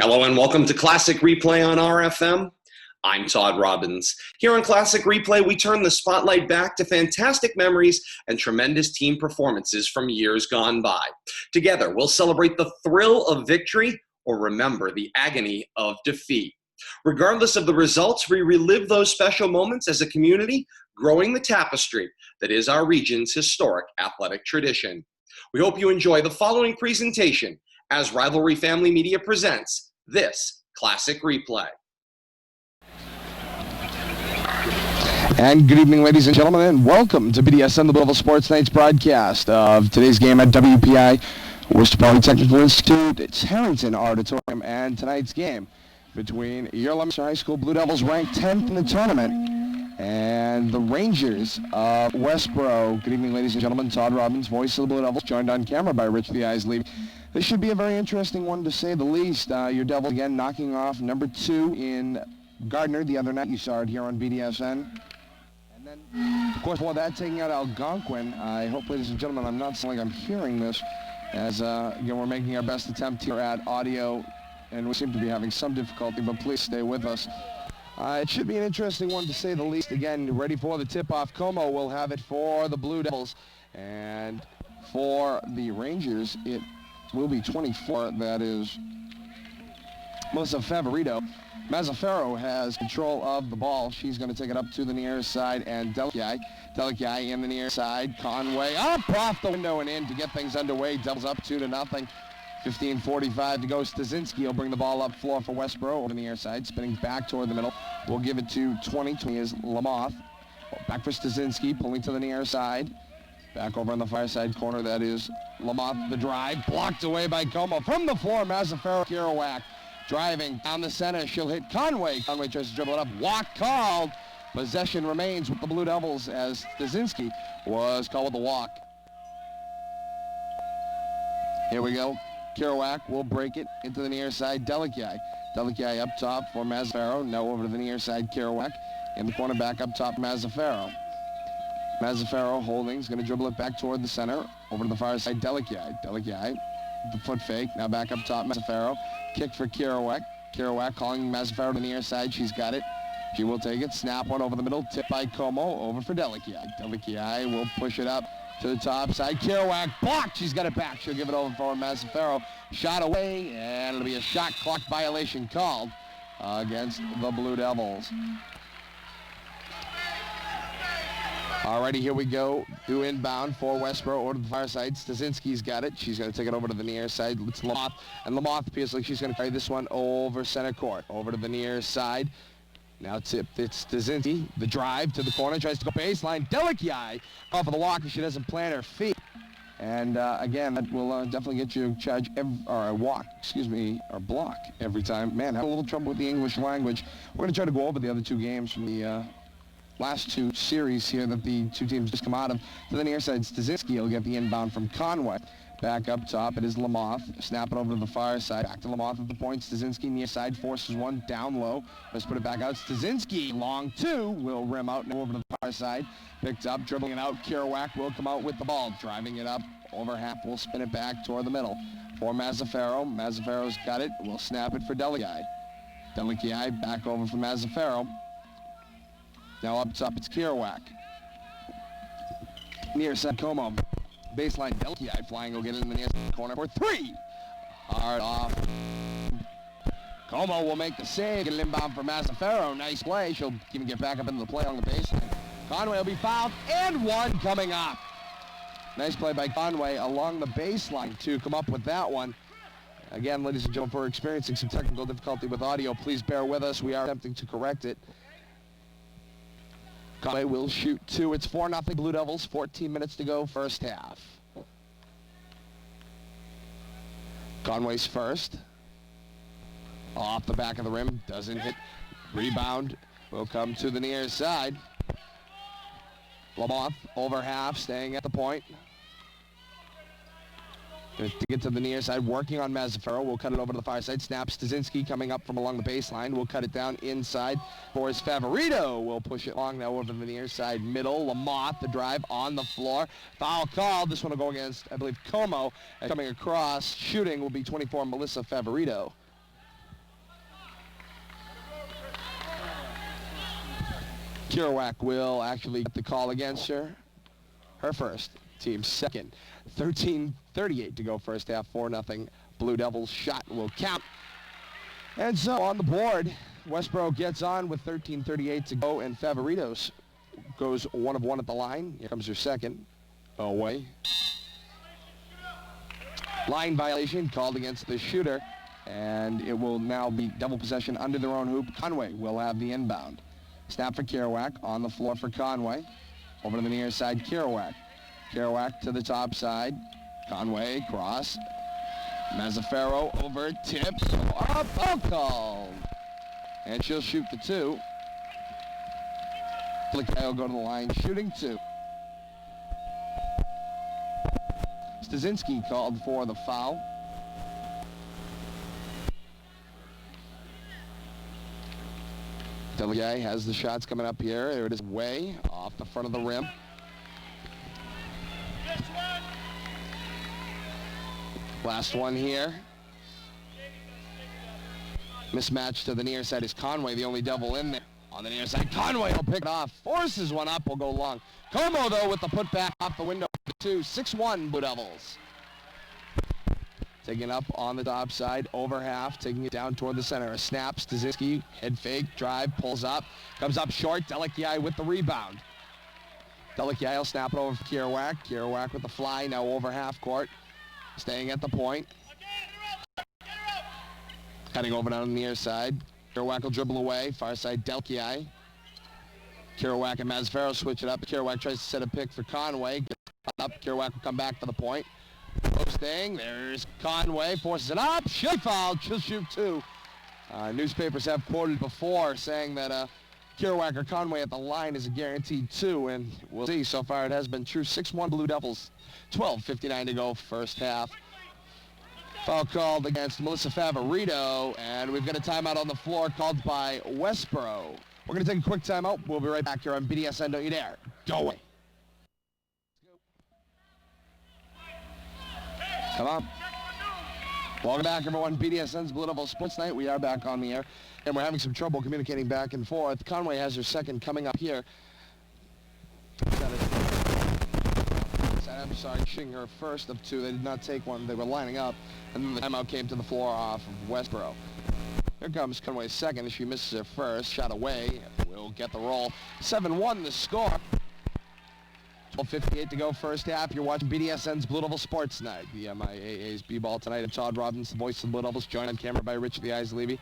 Hello and welcome to Classic Replay on RFM. I'm Todd Robbins. Here on Classic Replay, we turn the spotlight back to fantastic memories and tremendous team performances from years gone by. Together, we'll celebrate the thrill of victory or remember the agony of defeat. Regardless of the results, we relive those special moments as a community, growing the tapestry that is our region's historic athletic tradition. We hope you enjoy the following presentation as Rivalry Family Media presents this Classic Replay. And good evening, ladies and gentlemen, and welcome to BDSN, the Louisville Sports Nights broadcast of today's game at WPI, Worcester Polytechnical Institute. It's Harrington Auditorium, and tonight's game between your Leominster High School Blue Devils, ranked 10th in the tournament, and the Rangers of Westborough. Good evening, ladies and gentlemen. Todd Robbins, voice of the Blue Devils, joined on camera by Rich the Eyes Levy. This should be a very interesting one, to say the least. Your Devils, again, knocking off number 2 in Gardner the other night. You saw it here on BDSN. And then, of course, while that, taking out Algonquin. I hope, ladies and gentlemen, I'm not sounding like I'm hearing this, as, again, we're making our best attempt here at audio, and we seem to be having some difficulty, but please stay with us. It should be an interesting one, to say the least. Again, ready for the tip-off. Como will have it for the Blue Devils, and for the Rangers, it will be 24. That is Melissa Favorito. Mazzaferro has control of the ball. She's going to take it up to the near side, and Delikai in the near side. Conway up off the window and in to get things underway. Devils up 2-0. 15:45 to go. Stasinski will bring the ball up floor for Westborough over the near side, spinning back toward the middle. We'll give it to 20 is Lamoth. Back for Stasinski, pulling to the near side. Back over on the far side corner, that is Lamoth. The drive blocked away by Como. From the floor, Mazzaferro Kerouac driving down the center. She'll hit Conway. Conway tries to dribble it up. Walk called. Possession remains with the Blue Devils as Stasinski was called with the walk. Here we go. Kerouac will break it into the near side. Delikai up top for Mazzaferro. Now over to the near side, Kerouac. In the corner, back up top, Mazzaferro. Mazzaferro holding, is going to dribble it back toward the center. Over to the far side, Delikai, the foot fake. Now back up top, Mazzaferro. Kick for Kerouac. Kerouac calling Mazzaferro to the near side. She's got it. She will take it. Snap one over the middle. Tip by Como. Over for Delikai. Delikai will push it up to the top side. Kerouac blocked. She's got it back. She'll give it over for Mazzaferro. Shot away, and it'll be a shot clock violation called against the Blue Devils. Alrighty, here we go. Due inbound for Westborough over to the far side. Stasinski's got it. She's going to take it over to the near side. It's Lamoth. And Lamoth appears like she's going to carry this one over center court. Over to the near side. Now tipped. It's Stasinski. The drive to the corner. Tries to go baseline. Delikai off of the walk, and she doesn't plant her feet. And again, that will definitely get you charged or block every time. Man, having a little trouble with the English language. We're going to try to go over the other two games from the last two series here that the two teams just come out of. To the near side, Stasinski will get the inbound from Conway. Back up top, it is Lamoth. Snap it over to the far side. Back to Lamoth at the point. Stasinski near side, forces one down low. Let's put it back out. Stasinski, long two, will rim out and over to the far side. Picked up, dribbling it out. Kerouac will come out with the ball. Driving it up over half. We'll spin it back toward the middle. For Mazzaferro. Mazzaferro's got it. We'll snap it for Delikai. Delikai back over for Mazzaferro. Now up top, it's Kerouac. Near side, Como. Baseline, Delikai flying. Will get it in the near corner for 3. Hard off. Como will make the save. Get it inbound for Mazzaferro. Nice play. She'll even get back up into the play on the baseline. Conway will be fouled, and one coming up. Nice play by Conway along the baseline to come up with that one. Again, ladies and gentlemen, we're experiencing some technical difficulty with audio. Please bear with us. We are attempting to correct it. Conway will shoot 2. It's 4-0 Blue Devils. 14 minutes to go, first half. Conway's first. Off the back of the rim. Doesn't hit. Rebound will come to the near side. Lamoth over half, staying at the point. To get to the near side, working on Mazzaferro. We'll cut it over to the far side. Snap Stasinski coming up from along the baseline. We'll cut it down inside for his Favorito. We'll push it long now over to the near side middle. Lamoth, the drive on the floor. Foul called. This one will go against, I believe, Como. And coming across, shooting will be 24, Melissa Favorito. Kerouac will actually get the call against her. Her first, team second. 13:38 to go first half, 4-0. Blue Devils shot will count. And so on the board, Westborough gets on with 13:38 to go, and Favoritos goes 1 of 1 at the line. Here comes her second. Away. Line violation called against the shooter, and it will now be double possession under their own hoop. Conway will have the inbound. Snap for Kerouac, on the floor for Conway. Over to the near side, Kerouac. Kerouac to the top side. Conway, cross. Mazzaferro over, tip, up, foul called. And she'll shoot the 2. Flickay will go to the line, shooting 2. Stasinski called for the foul. Delegay has the shots coming up here. There it is, way off the front of the rim. Last one here. Mismatch to the near side is Conway, the only Devil in there. On the near side, Conway will pick it off. Forces one up, will go long. Como, though, with the putback off the window. 6-1 Blue Devils. Taking up on the top side, over half, taking it down toward the center. A snap, Stasinski, head fake, drive, pulls up, comes up short. Delikiai with the rebound. Delikiai will snap it over for Kerouac. Kerouac with the fly, now over half court. Staying at the point. Cutting over down the near side. Kerouac will dribble away. Far side, Delikiai. Kerouac and Mazzaferro switch it up. Kerouac tries to set a pick for Conway. Gets up. Kerouac will come back for the point. Posting. There's Conway. Forces it up. She'll foul. She'll shoot 2. Newspapers have quoted before saying that Kerouac or Conway at the line is a guaranteed 2, and we'll see. So far it has been true. 6-1 Blue Devils. 12:59 to go first half. Foul called against Melissa Favorito, and we've got a timeout on the floor called by Westborough. We're going to take a quick timeout. We'll be right back here on BDSN. Don't you dare. Go away. Come on. Welcome back, everyone. BDSN's Blue Devil Sports Night. We are back on the air, and we're having some trouble communicating back and forth. Conway has her second coming up here. I'm sorry, shooting her first of 2. They did not take one. They were lining up, and then the timeout came to the floor off of Westborough. Here comes Conway's second. She misses her first. Shot away. Will get the roll. 7-1 the score. 12:58 to go first half. You're watching BDSN's Blue Devil Sports Night. The MIAA's B-Ball tonight. I'm Todd Robbins, the voice of the Blue Devils, joined on camera by Richard the Eyes Levy.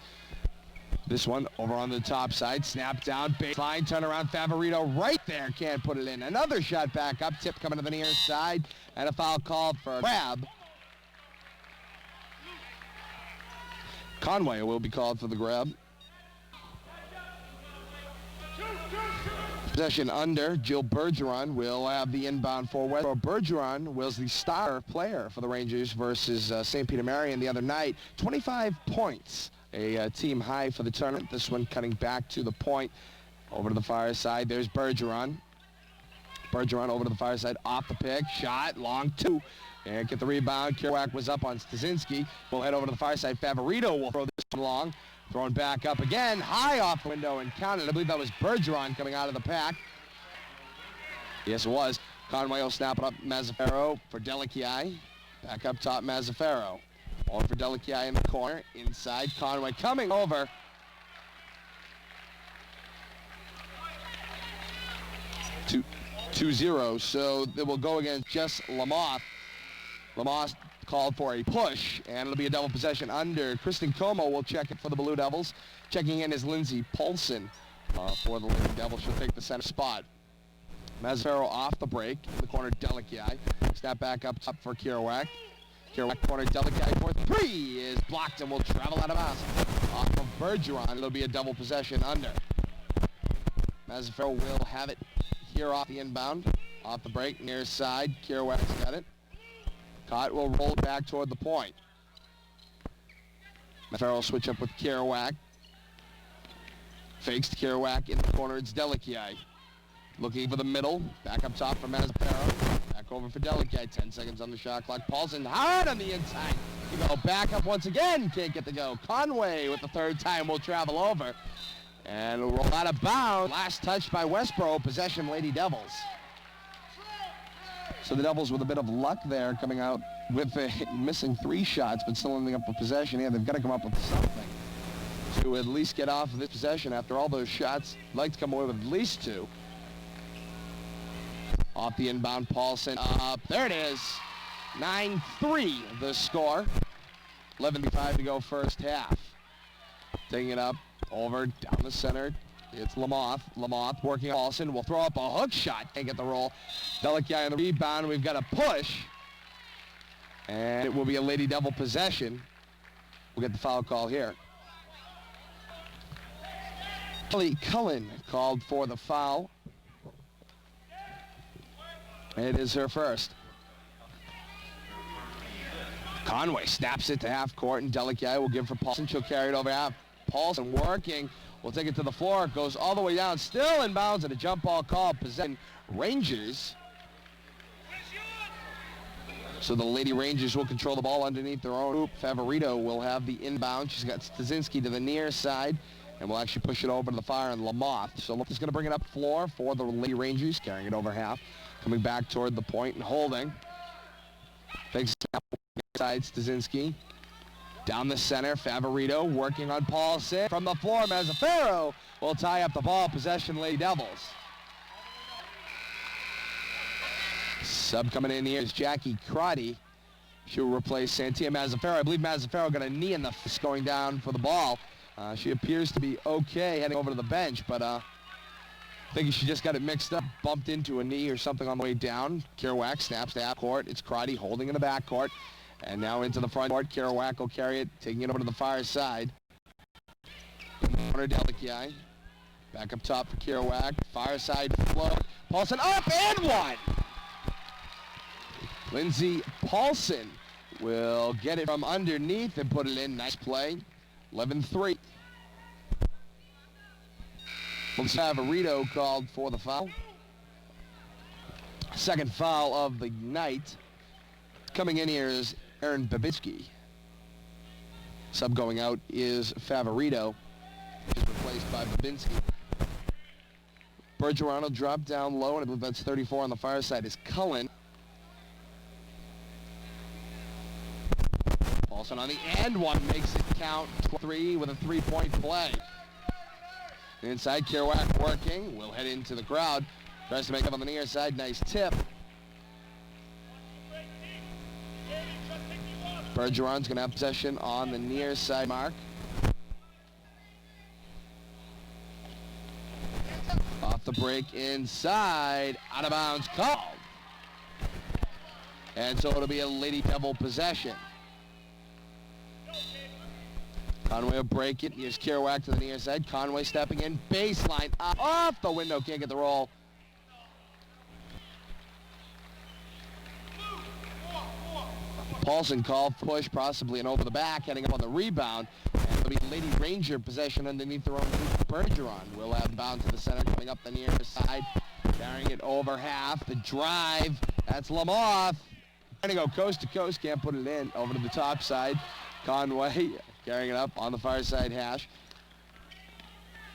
This one over on the top side. Snap down, baseline, turn around. Favorito right there. Can't put it in. Another shot back up. Tip coming to the near side. And a foul called for a grab. Conway will be called for the grab. Possession under. Jill Bergeron will have the inbound for Westborough. Bergeron was the star player for the Rangers versus St. Peter Marion the other night. 25 points. A team high for the tournament. This one cutting back to the point. Over to the far side. There's Bergeron. Bergeron over to the far side. Off the pick. Shot. Long 2. And get the rebound. Kerouac was up on Stasinski. We'll head over to the far side. Favorito will throw this one long. Throwing back up again. High off the window and counted. I believe that was Bergeron coming out of the pack. Yes, it was. Conway will snap it up. Mazzaferro for Delikiai. Back up top, Mazzaferro. Over for Delikiai in the corner. Inside, Conway coming over. Two 2-0, so they will go against Jess Lamoth. Lamoth called for a push, and it'll be a double possession under. Kristen Como will check it for the Blue Devils. Checking in is Lindsay Paulson for the Lady Devils. She'll take the center spot. Mazzaferro off the break. In the corner, Delikiai. Snap back up top for Kerouac. Kerouac corner, Delikiai for 3 is blocked and will travel out of bounds. Off of Bergeron, it'll be a double possession under. Mazzaferro will have it here off the inbound. Off the break, near side. Kerouac's got it. Caught, will roll it back toward the point. Mazzaferro will switch up with Kerouac. Fakes to Kerouac in the corner, it's Delikiai. Looking for the middle. Back up top for Mazzaferro. Back over for Delikiai. 10 seconds on the shot clock. Paulson hard on the inside. You go back up once again. Can't get the go. Conway with the third time will travel over. And it'll roll out of bounds. Last touch by Westborough. Possession, Lady Devils. So the Devils with a bit of luck there, coming out with missing 3 shots, but still ending up with possession. Yeah, they've got to come up with something to at least get off of this possession after all those shots. Like to come away with at least 2. Off the inbound, Paulson up. There it is. 9-3 the score. 11:55 to go first half. Taking it up over down the center. It's Lamoth. Lamoth working on Paulson. Will throw up a hook shot. Can't get the roll. Delikai on the rebound. We've got a push. And it will be a Lady Devil possession. We'll get the foul call here. Kelly Cullen called for the foul. It is her first. Conway snaps it to half court, and Delikai will give for Paulson. She'll carry it over half. Paulson working. Will take it to the floor. Goes all the way down. Still in bounds at a jump ball call. Possession Rangers. So the Lady Rangers will control the ball underneath their own hoop. Favorito will have the inbound. She's got Stasinski to the near side. And will actually push it over to the fire and Lamoth. So Lamoth is going to bring it up floor for the Lady Rangers. Carrying it over half. Coming back toward the point and holding. Big snap side Stasinski. Down the center, Favorito working on Paulson. From the floor, Mazzaferro will tie up the ball. Possession, Lady Devils. Sub coming in here is Jackie Crotty. She'll replace Santia Mazzaferro. I believe Mazzaferro got a knee in the face going down for the ball. She appears to be okay heading over to the bench, but I think she just got it mixed up, bumped into a knee or something on the way down. Kerouac snaps to half court. It's Crotty holding in the back court. And now into the front court. Kerouac will carry it, taking it over to the far side. Corner Delikai. Back up top for Kerouac. Far side float. Paulson up and one! Lindsay Paulson will get it from underneath and put it in. Nice play. 11-3. Favorito called for the foul. Second foul of the night. Coming in here is Aaron Babitsky. Sub going out is Favorito. He's replaced by Babinski. Bergeron will drop down low, and I believe that's 34 on the far side is Cullen. Paulson on the and one makes it count. 3 with a 3-point play. Inside, Kerouac working. Will head into the crowd. Tries to make up on the near side. Nice tip. Bergeron's going to have possession on the near side mark. Off the break inside. Out of bounds called. And so it'll be a Lady Devil possession. Conway will break it. Here's Kerouac to the near side. Conway stepping in. Baseline up. Off the window. Can't get the roll. Paulson called push, possibly an over the back, heading up on the rebound. And it'll be Lady Ranger possession underneath their own hoop. Bergeron will have bound to the center, coming up the near side. Carrying it over half. The drive. That's Lamoth. Trying to go coast to coast. Can't put it in. Over to the top side. Conway carrying it up on the far side hash.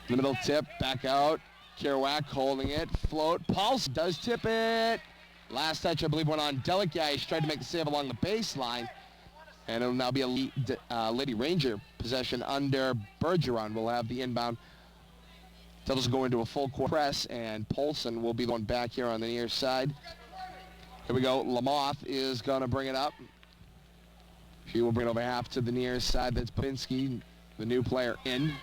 The middle tip, back out. Kerouac holding it, float. Paulson does tip it. Last touch, I believe, went on Delikai. He's tried to make the save along the baseline. And it'll now be a Lady Ranger possession under Bergeron. Will have the inbound. Devils go into a full court press, and Paulson will be the one back here on the near side. Here we go. Lamoth is going to bring it up. She will bring it over half to the near side. That's Babinski, the new player in.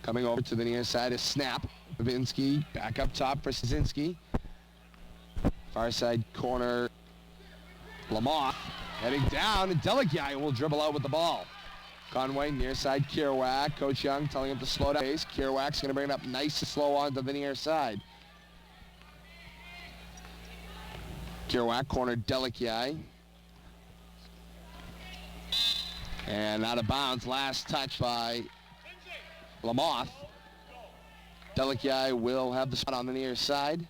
Coming over to the near side is Snap. Babinski back up top for Stasinski. Far side corner. Lamoth heading down, and Delikai will dribble out with the ball. Conway near side Kerouac. Coach Young telling him to slow down pace. Kerouac's going to bring it up nice and slow onto the near side. Kerouac corner Delikai. And out of bounds, last touch by Lamoth. Delikai will have the spot on the near side.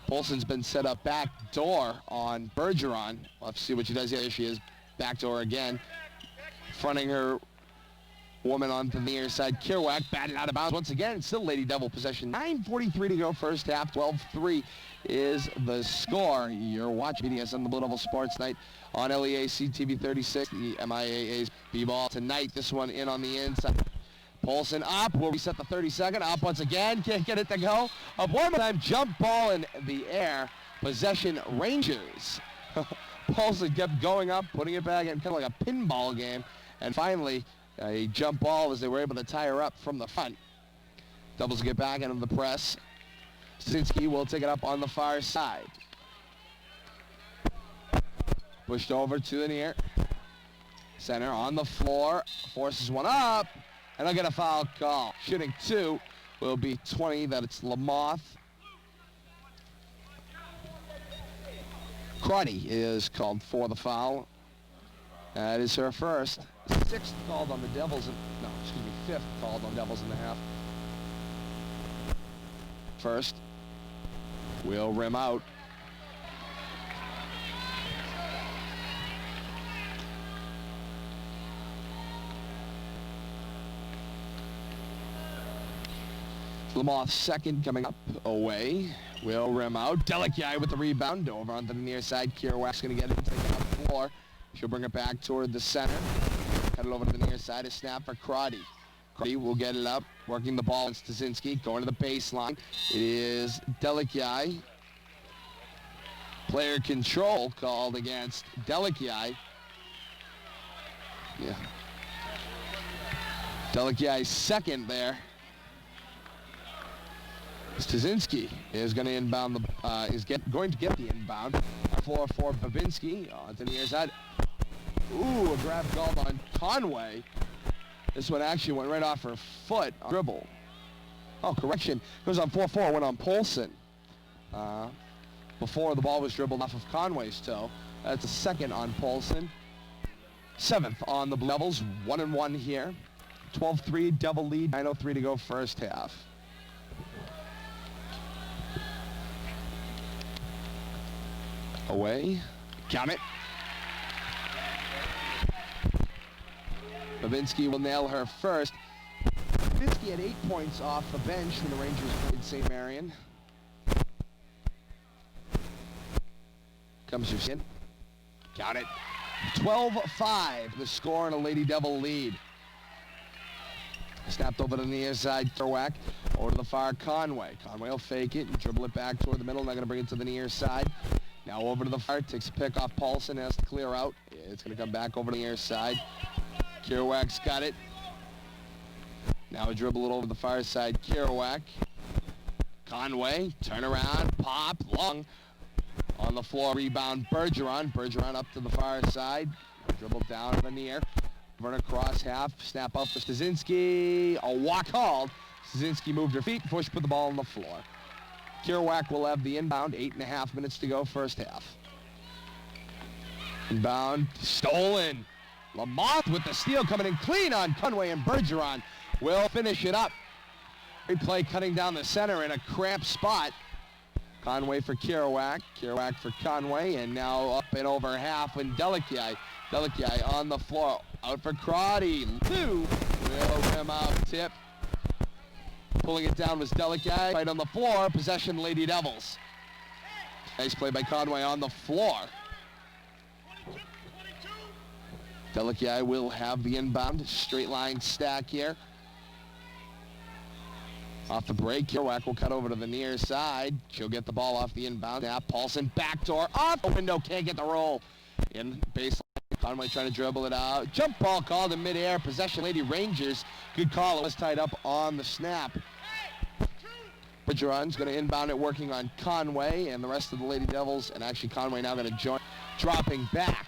Paulson's been set up back door on Bergeron. We'll have to see what she does. Yeah, there she is. Back door again. Fronting her Woman on the near side. Kerouac batted out of bounds once again. It's still Lady Devil possession. 9:43 to go first half. 12-3 is the score. You're watching BDSN, the Blue Devil Sports Night on LEAC TV 36. The MIAA's B-ball tonight. This one in on the inside. Polson up. We'll reset the 30-second. Up once again. Can't get it to go. Up one more time. Jump ball in the air. Possession Rangers. Polson kept going up, putting it back in, kind of like a pinball game. And finally, a jump ball as they were able to tie her up from the front. Doubles get back into the press. Stasinski will take it up on the far side. Pushed over to the near. Center on the floor. Forces one up. And I'll get a foul call. Shooting two will be 20. That's Lamoth. Crotty is called for the foul. That is her first. Sixth called on the Devils. Fifth called on Devils in the half. First. Will rim out. Lamoth second coming up away. Will rim out. Delikai with the rebound. Over onto the near side. Kerouac's going to get it and take it up the floor. She'll bring it back toward the center. Cut it over to the near side. A snap for Crotty. Crotty will get it up. Working the ball on Stasinski. Going to the baseline. It is Delikai. Player control called against Delikai. Yeah. Delikai's second there. Stasinski is going to inbound going to get the inbound. 4 for Babinski on to the near side. Ooh, a grab called on Conway. This one actually went right off her foot on dribble. Oh, correction. It was on 4-4, went on Polson. Before the ball was dribbled off of Conway's toe. That's a second on Polson. Seventh on the Blue Devils. 1-1 here. 12-3 Devil lead. 9:03 to go first half. Away. Count it. Babinski will nail her first. Babinski had 8 points off the bench when the Rangers played St. Marion. Comes her skin. Count it. 12-5, the score and a Lady Devil lead. Snapped over to the near side, Kerouac. Over to the far, Conway. Conway will fake it and dribble it back toward the middle. Not going to bring it to the near side. Now over to the far, takes a pick off Paulson, has to clear out. It's going to come back over to the near side. Kerouac's got it. Now a dribble it over the far side, Kerouac. Conway, turn around, pop, long. On the floor, rebound, Bergeron. Bergeron up to the far side. Dribble down to the near. Run across half, snap out for Stasinski. A walk called. Stasinski moved her feet before she put the ball on the floor. Kerouac will have the inbound. 8.5 minutes to go first half. Inbound, stolen. Lamoth with the steal coming in clean on Conway, and Bergeron will finish it up. Great play cutting down the center in a cramped spot. Conway for Kerouac. Kerouac for Conway, and now up and over half when Delikai. Delikai on the floor. Out for Crotty. Two. Will rim out. Tip. Pulling it down was Delikai. Right on the floor. Possession, Lady Devils. Nice play by Conway on the floor. Delikai will have the inbound. Straight line stack here. Off the break, Kerouac will cut over to the near side. She'll get the ball off the inbound. Now Paulson backdoor off the window. Can't get the roll. In baseline. Conway trying to dribble it out. Jump ball called in midair. Possession, Lady Rangers. Good call. It was tied up on the snap. Bergeron's going to inbound it, working on Conway and the rest of the Lady Devils. And actually Conway now going to join, dropping back.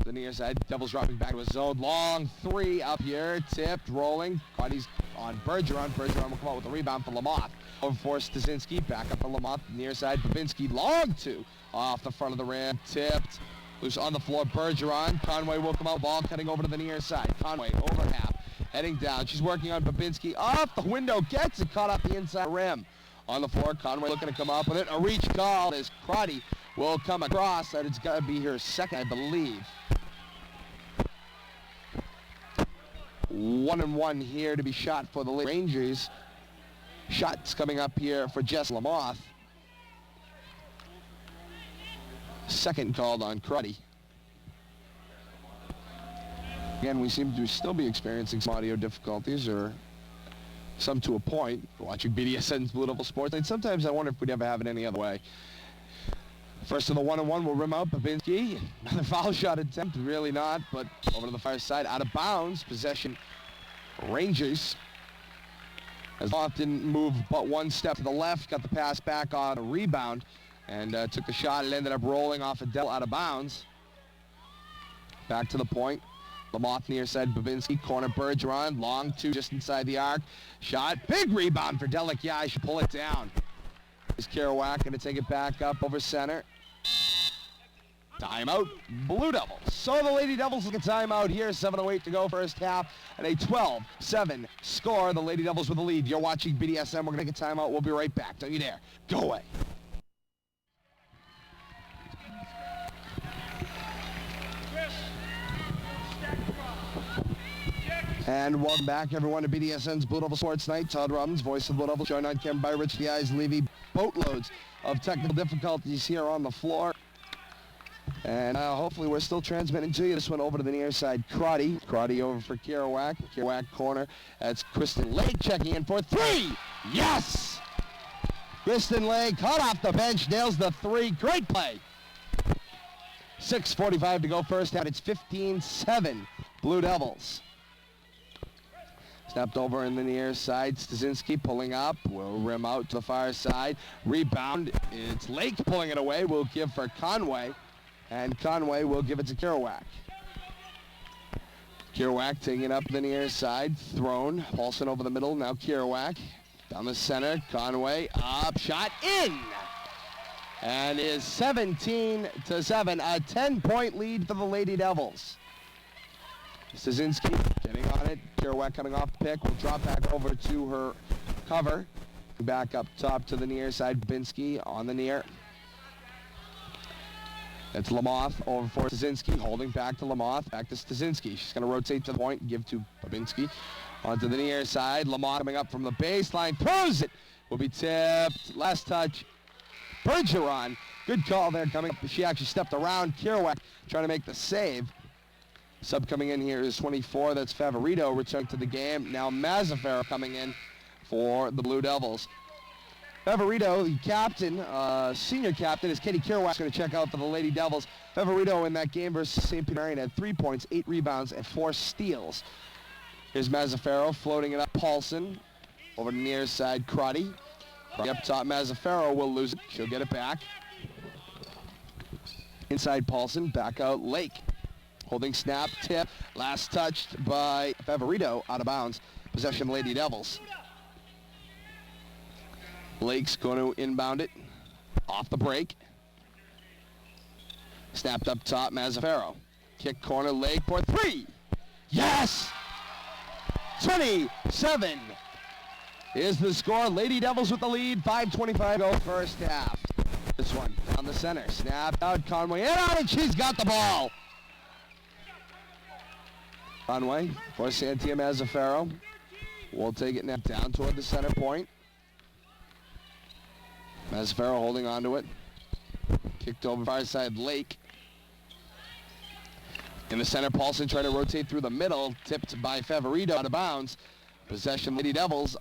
The near side, Devils dropping back to a zone. Long three up here. Tipped, rolling. Crotty's on Bergeron. Bergeron will come out with a rebound for Lamoth. Over for Stasinski. Back up for Lamoth. Near side, Babinski. Long two. Off the front of the rim. Tipped. Loose on the floor, Bergeron. Conway will come out, ball cutting over to the near side. Conway over half, heading down. She's working on Babinski. Off the window, gets it, caught off the inside rim. On the floor, Conway looking to come up with it. A reach call as Crotty will come across. That it's got to be her second, I believe. 1-1 here to be shot for the Rangers. Shots coming up here for Jess Lamoth. Second called on Cruddy. Again, we seem to still be experiencing some audio difficulties, or some to a point. Watching BDSN's Blue Devil Sports Night. Sometimes I wonder if we'd ever have it any other way. First of the 1-on-1 will rim out Babinski. Another foul shot attempt, really not, but over to the far side, out of bounds. Possession Rangers. As Lamoth didn't move but one step to the left, got the pass back on a rebound, and took the shot. It ended up rolling off of Dell out of bounds. Back to the point. Lamoth near side, Babinski, corner Bergeron, long two just inside the arc. Shot, big rebound for Delic. Yeah, I should pull it down. Is Kerouac going to take it back up over center? Timeout, Blue Devils. So the Lady Devils take a timeout here, 7:08 to go first half, and a 12-7 score. The Lady Devils with the lead. You're watching BDSM. We're going to take a timeout. We'll be right back. Don't you dare. Go away. And welcome back, everyone, to BDSN's Blue Devil Sports Night. Todd Robbins, voice of the Blue Devils, joined on camera by Rich the Eyes Levy. Boatloads of technical difficulties here on the floor. And hopefully we're still transmitting to you. This one over to the near side, Crotty. Crotty over for Kerouac. Kerouac corner. That's Kristen Lake checking in for three. Yes! Kristen Lake, hot off the bench, nails the three. Great play. 6:45 to go first half. It's 15-7, Blue Devils. Snapped over in the near side. Stasinski pulling up. Will rim out to the far side. Rebound. It's Lake pulling it away. We'll give for Conway. And Conway will give it to Kerouac. Kerouac taking it up the near side. Thrown. Paulson over the middle. Now Kerouac. Down the center. Conway. Up. Shot. In. And is 17-7. A 10-point lead for the Lady Devils. Stasinski getting on it. Kerouac coming off the pick. Will drop back over to her cover. Back up top to the near side. Babinski on the near. It's Lamoth over for Stasinski. Holding back to Lamoth. Back to Stasinski. She's going to rotate to the point and give to Babinski. Onto the near side. Lamoth coming up from the baseline. Throws it. Will be tipped. Last touch. Bergeron. Good call there coming up. She actually stepped around Kerouac trying to make the save. Sub coming in here is 24. That's Favorito returning to the game. Now Mazzaferro coming in for the Blue Devils. Favorito, the captain, senior captain, is Katie Kerouac going to check out for the Lady Devils. Favorito in that game versus St. Peter Marion had 3 points, 8 rebounds, and 4 steals. Here's Mazzaferro floating it up. Paulson over the near side. Crotty. Up top, Mazzaferro will lose it. She'll get it back. Inside Paulson, back out Lake. Holding snap, tip, last touched by Favorito, out of bounds. Possession Lady Devils. Lake's going to inbound it. Off the break. Snapped up top, Mazzaferro. Kick corner, Lake for three. Yes! 27 is the score. Lady Devils with the lead. 5:25 go first half. This one down the center. Snapped out, Conway. And she's got the ball. Conway for Santia Mazzaferro. We'll take it now down toward the center point. Mazzaferro holding on to it. Kicked over far side Lake. In the center, Paulson trying to rotate through the middle. Tipped by Favorito out of bounds. Possession Lady Devils.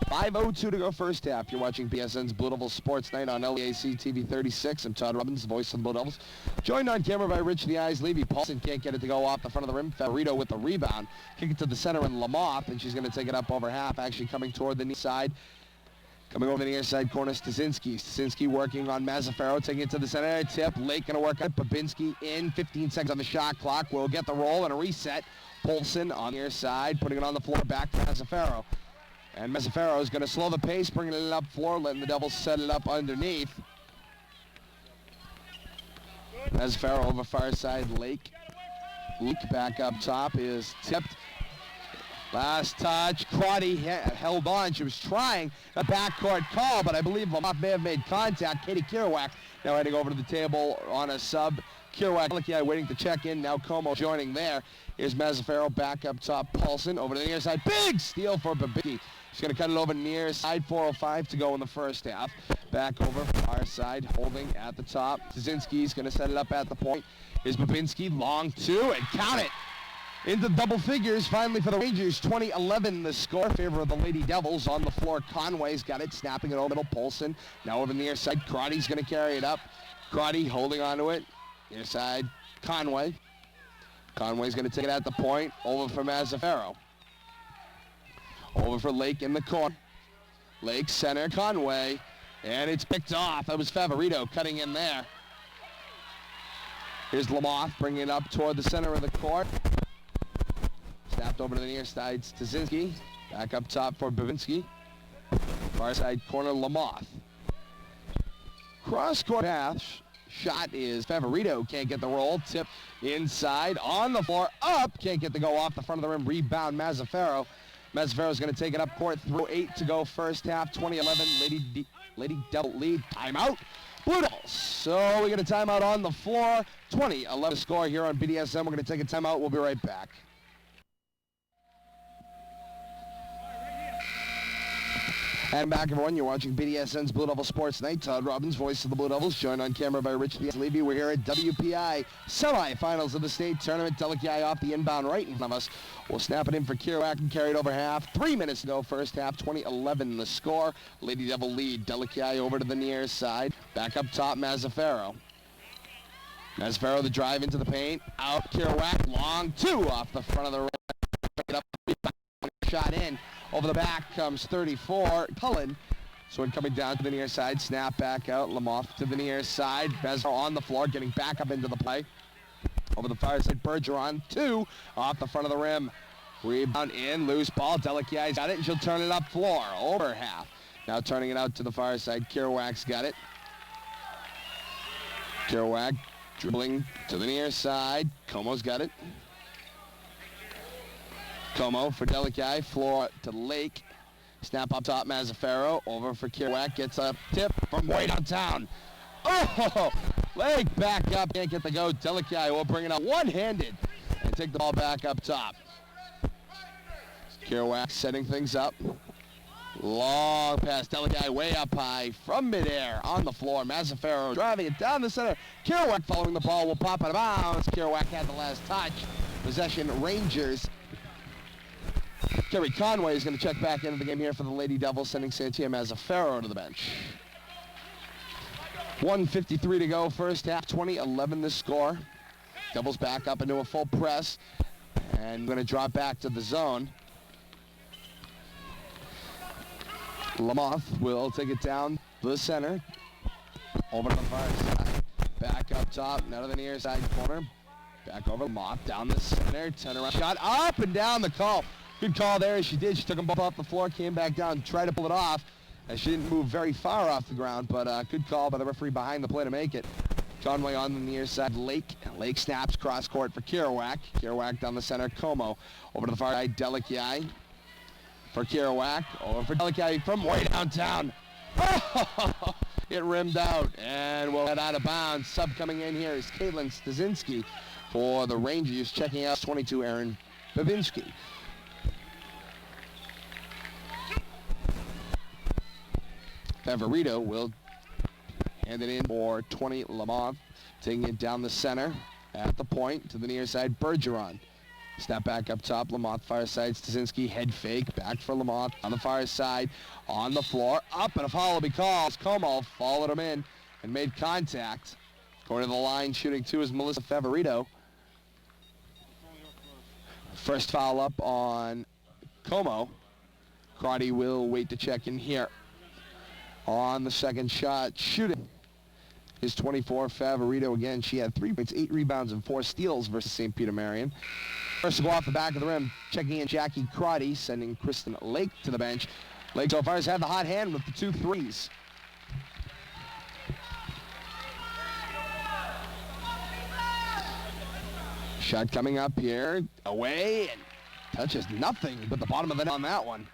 5:02 to go first half. You're watching BSN's Blue Devils Sports Night on LEAC TV 36. I'm Todd Robbins, the voice of the Blue Devils. Joined on camera by Rich the Eyes Levy. Paulson can't get it to go off the front of the rim. Favorito with the rebound. Kick it to the center in Lamoth, and she's going to take it up over half, actually coming toward the near side. Coming over the near side corner, Stasinski. Stasinski working on Mazzaferro, taking it to the center. Tip, Lake going to work it. Babinski in, 15 seconds on the shot clock. We'll get the roll and a reset. Paulson on the near side, putting it on the floor, back to Mazzaferro. And Mazzaferro is going to slow the pace, bringing it up floor, letting the Devils set it up underneath. Mazzaferro over far side, Lake. Lake back up top is tipped. Last touch, Crotty held on. She was trying a backcourt call, but I believe Lamoth may have made contact. Katie Kerouac now heading over to the table on a sub. Kerouac waiting to check in. Now Como joining there. Here's Mazzaferro back up top. Paulson over to the near side. Big steal for Babicki. She's going to cut it over near side. 4:05 to go in the first half. Back over far side, holding at the top. Szynski's going to set it up at the point. Here's Babinski, long two, and count it. Into double figures, finally for the Rangers. 20-11 the score. Favor of the Lady Devils. On the floor, Conway's got it, snapping it over middle. Paulson now over near side. Crotty's going to carry it up. Crotty holding on to it. Near side, Conway. Conway's going to take it at the point. Over for Mazzaferro. Over for Lake in the corner. Lake center, Conway. And it's picked off. That was Favorito cutting in there. Here's Lamoth bringing it up toward the center of the court. Snapped over to the near side, Szynski. Back up top for Babinski. Far side corner, Lamoth. Cross-court pass. Shot is Favorito. Can't get the roll. Tip inside. On the floor. Up. Can't get the go off the front of the rim. Rebound, Mazzaferro. Mazzaferro's going to take it up court. Through 8 to go first half. 20-11. Lady Devil lead. Timeout. Blue Devils. So we get a timeout on the floor. 20-11 score here on BDSN. We're going to take a timeout. We'll be right back. And back, everyone. You're watching BDSN's Blue Devil Sports Night. Todd Robbins, voice of the Blue Devils, joined on camera by Rich Levy. We're here at WPI semifinals of the state tournament. Delikai off the inbound right in front of us. We'll snap it in for Kerouac and carry it over half. 3 minutes to go first half. 20-11 the score. Lady Devil lead. Delikai over to the near side. Back up top, Mazzaferro. Mazzaferro the drive into the paint. Out Kerouac. Long two off the front of the rim. Shot in. Over the back comes 34, Cullen. Sword coming down to the near side, snap back out, Lamoth to the near side. Bezos on the floor, getting back up into the play. Over the far side, Bergeron, two, off the front of the rim. Rebound in, loose ball, Delicai's got it, and she'll turn it up floor, over half. Now turning it out to the far side, Kerouac's got it. Kerouac dribbling to the near side, Como's got it. Como for Delicai, floor to Lake. Snap up top, Mazzaferro. Over for Kerouac, gets a tip from way downtown. Oh! Lake back up, can't get the go. Delicai will bring it up one-handed and take the ball back up top. Kerouac setting things up. Long pass, Delicai way up high from midair on the floor. Mazzaferro driving it down the center. Kerouac following the ball will pop out of bounds. Kerouac had the last touch. Possession, Rangers. Kerry Conway is going to check back into the game here for the Lady Devils, sending Santia Mazzaferro to the bench. 1:53 to go, first half, 20-11 the score. Devils back up into a full press, and going to drop back to the zone. Lamoth will take it down the center, over to the far side, back up top, now to the near side corner, back over Lamoth, down the center, turn around, shot up and down the call. Good call there as she did. She took them both off the floor, came back down, tried to pull it off. And she didn't move very far off the ground, but good call by the referee behind the play to make it. Conway on the near side, Lake. Lake snaps cross court for Kerouac. Kerouac down the center, Como. Over to the far side, Delicai for Kerouac. Over for Delicai from way downtown. Oh, it rimmed out and we'll head out of bounds. Sub coming in here is Caitlin Szynski for the Rangers. Checking out 22, Aaron Babinski. Favorito will hand it in for 20, Lamont, taking it down the center at the point to the near side, Bergeron. Snap back up top, Lamont far side, Szynski head fake, back for Lamont on the far side, on the floor, up and a foul will be called. Como followed him in and made contact. Going to the line, shooting two is Melissa Favorito. First foul up on Como. Crotty will wait to check in here. On the second shot, shooting is 24, Favorito again. She had 3 points, 8 rebounds, and 4 steals versus St. Peter Marion. First to go off the back of the rim, checking in Jackie Crotty, sending Kristen Lake to the bench. Lake so far has had the hot hand with the 2 threes. Shot coming up here, away, and touches nothing but the bottom of the net on that one.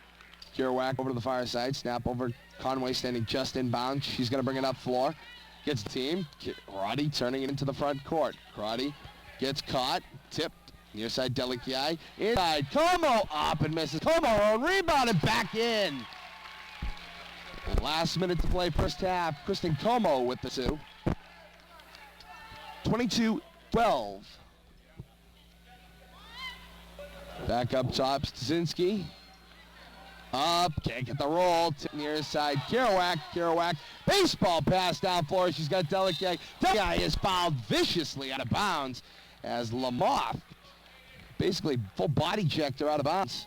Kerouac over to the far side, snap over, Conway standing just inbound. She's going to bring it up floor. Gets the team. Crotty turning it into the front court. Crotty gets caught, tipped Near side, Delikiai. Inside, Como up and misses. Como on rebound and back in. Last minute to play first half. Kristen Como with the 2. 22-12. Back up top, Stasinski. Up, can't get the roll. Near side, Kerouac. Baseball pass down floor. She's got Delikiai. Delikiai is fouled viciously out of bounds as Lamoth basically full body checked her out of bounds.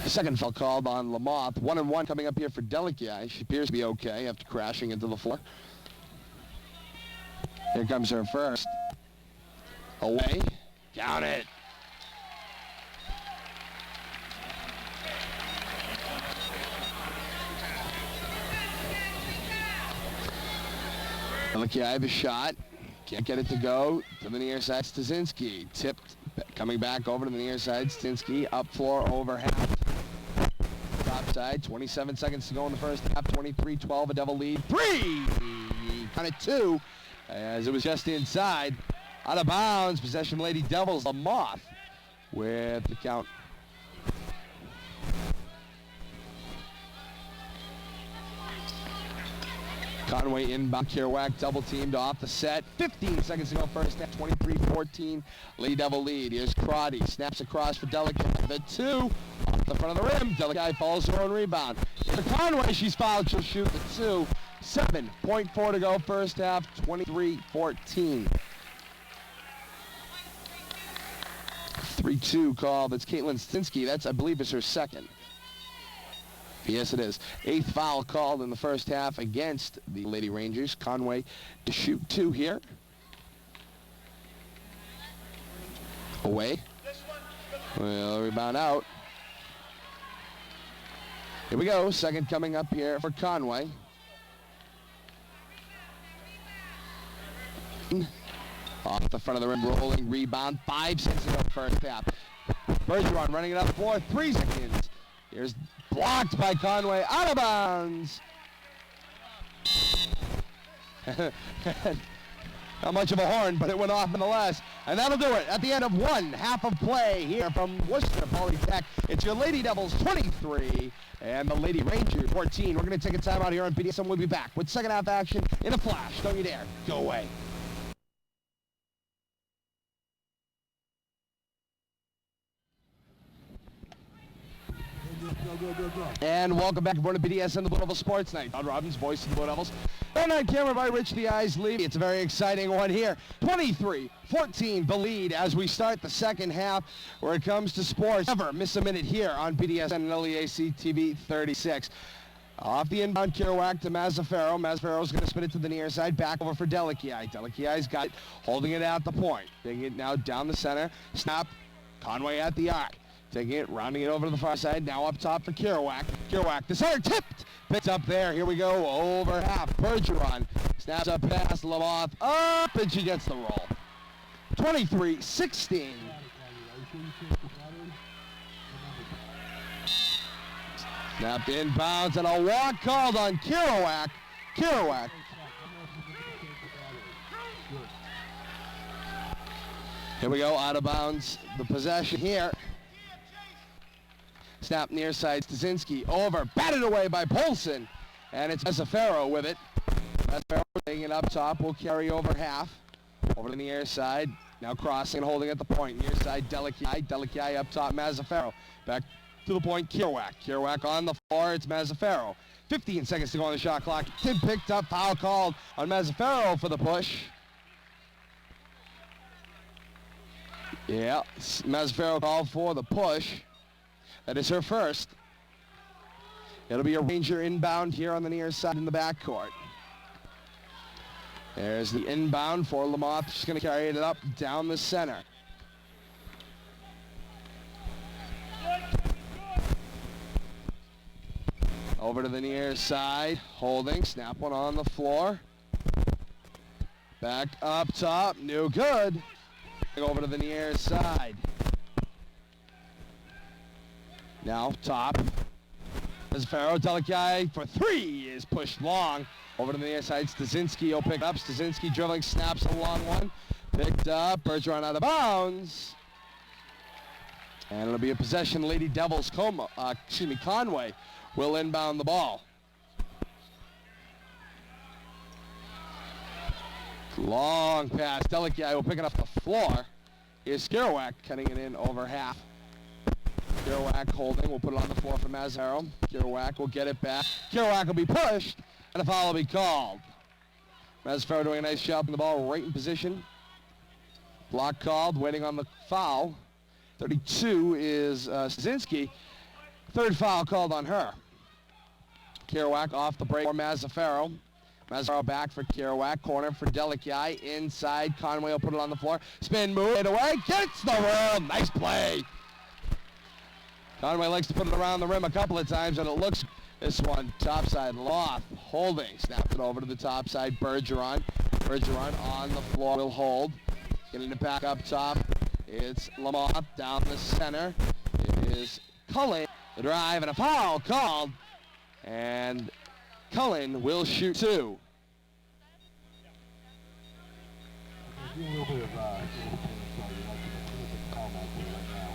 The second foul called on Lamoth. 1-1 coming up here for Delikiai. She appears to be okay after crashing into the floor. Here comes her first. Away. Count it. Delikiai the shot. Can't get it to go. To the near side, Stasinski. Tipped. Coming back over to the near side, Stasinski. Up floor, over half. Top side, 27 seconds to go in the first half. 23-12, a Devil lead. 3! Count it 2. As it was just inside. Out of bounds. Possession Lady Devils. Lamoth with the count. Conway inbound. Kerouac double teamed off the set. 15 seconds to go first half. 23-14. Lady Devil lead. Here's Crotty. Snaps across for Delikiai. The 2. Off the front of the rim. Delikiai follows her own rebound. For Conway, she's fouled. She'll shoot the 2. 7.4 to go first half. 23-14. 3-2 call. That's Caitlin Stasinski. That's, I believe, is her second. Yes, it is. 8th foul called in the first half against the Lady Rangers. Conway to shoot 2 here. Away. Well, rebound out. Here we go. Second coming up here for Conway. Off the front of the rim, rolling rebound. 5 seconds to go first half. Bergeron running it up for 3 seconds. Here's blocked by Conway, out of bounds. Not much of a horn, but it went off nonetheless. And that'll do it at the end of one half of play here from Worcester Polytech. It's your Lady Devils 23 and the Lady Rangers 14. We're going to take a time out here on BDSN. We'll be back with second half action in a flash. Don't you dare go away. And welcome back aboard the BDSN, the Blue Devils Sports Night. Todd Robbins, voice of the Blue Devils. And on camera by Rich the Eyes Levy. It's a very exciting one here. 23-14 the lead as we start the second half where it comes to sports. Never miss a minute here on BDSN and LEAC TV 36. Off the inbound, Kerouac to Mazzaferro. Mazzaferro's going to spin it to the near side. Back over for Delikiai. Delikiai's got it, holding it at the point. Taking it now down the center. Snap. Conway at the arc. Taking it, rounding it over to the far side. Now up top for Kerouac. Kerouac, the center tipped. Picked up there. Here we go. Over half. Bergeron snaps up past Lamoth. Up, and she gets the roll. 23-16. Snapped inbounds and a walk called on Kerouac. Kerouac. Here we go. Out of bounds. The possession here. Snap near side, Stasinski over, batted away by Polson, and it's Mazzaferro with it. Mazzaferro taking it up top, will carry over half, over to the near side, now crossing and holding at the point, near side, Delikiai up top, Mazzaferro, back to the point, Kerouac on the floor, it's Mazzaferro. 15 seconds to go on the shot clock, Tim picked up, foul called on Mazzaferro for the push. Yeah, Mazzaferro called for the push. That is her first. It'll be a Ranger inbound here on the near side in the backcourt. There's the inbound for Lamoth. She's going to carry it up down the center. Over to the near side. Holding. Snap one on the floor. Back up top. No good. Over to the near side. Now top. Mazzaferro, Delekai for three is pushed long. Over to the near side, Stasinski will pick up. Stasinski dribbling, snaps a long one. Picked up, Bergeron out of bounds. And it'll be a possession. Lady Devils, Conway will inbound the ball. Long pass. Delekai will pick it off the floor. Here's Kerouac cutting it in over half. Kerouac holding. We'll put it on the floor for Mazzaferro. Kerouac will get it back. Kerouac will be pushed, and a foul will be called. Mazzaferro doing a nice job in the ball right in position. Block called, waiting on the foul. 32 is Stasinski. Third foul called on her. Kerouac off the break for Mazzaferro. Mazzaferro back for Kerouac. Corner for Delekai. Inside, Conway will put it on the floor. Spin move, it away, gets the rim. Nice play. Conway likes to put it around the rim a couple of times, and it looks, this one, topside, Loth holding. Snapped it over to the top side, Bergeron. Bergeron on the floor, will hold. Getting it back up top. It's Lamont down the center. It is Cullen. The drive and a foul called. And Cullen will shoot two.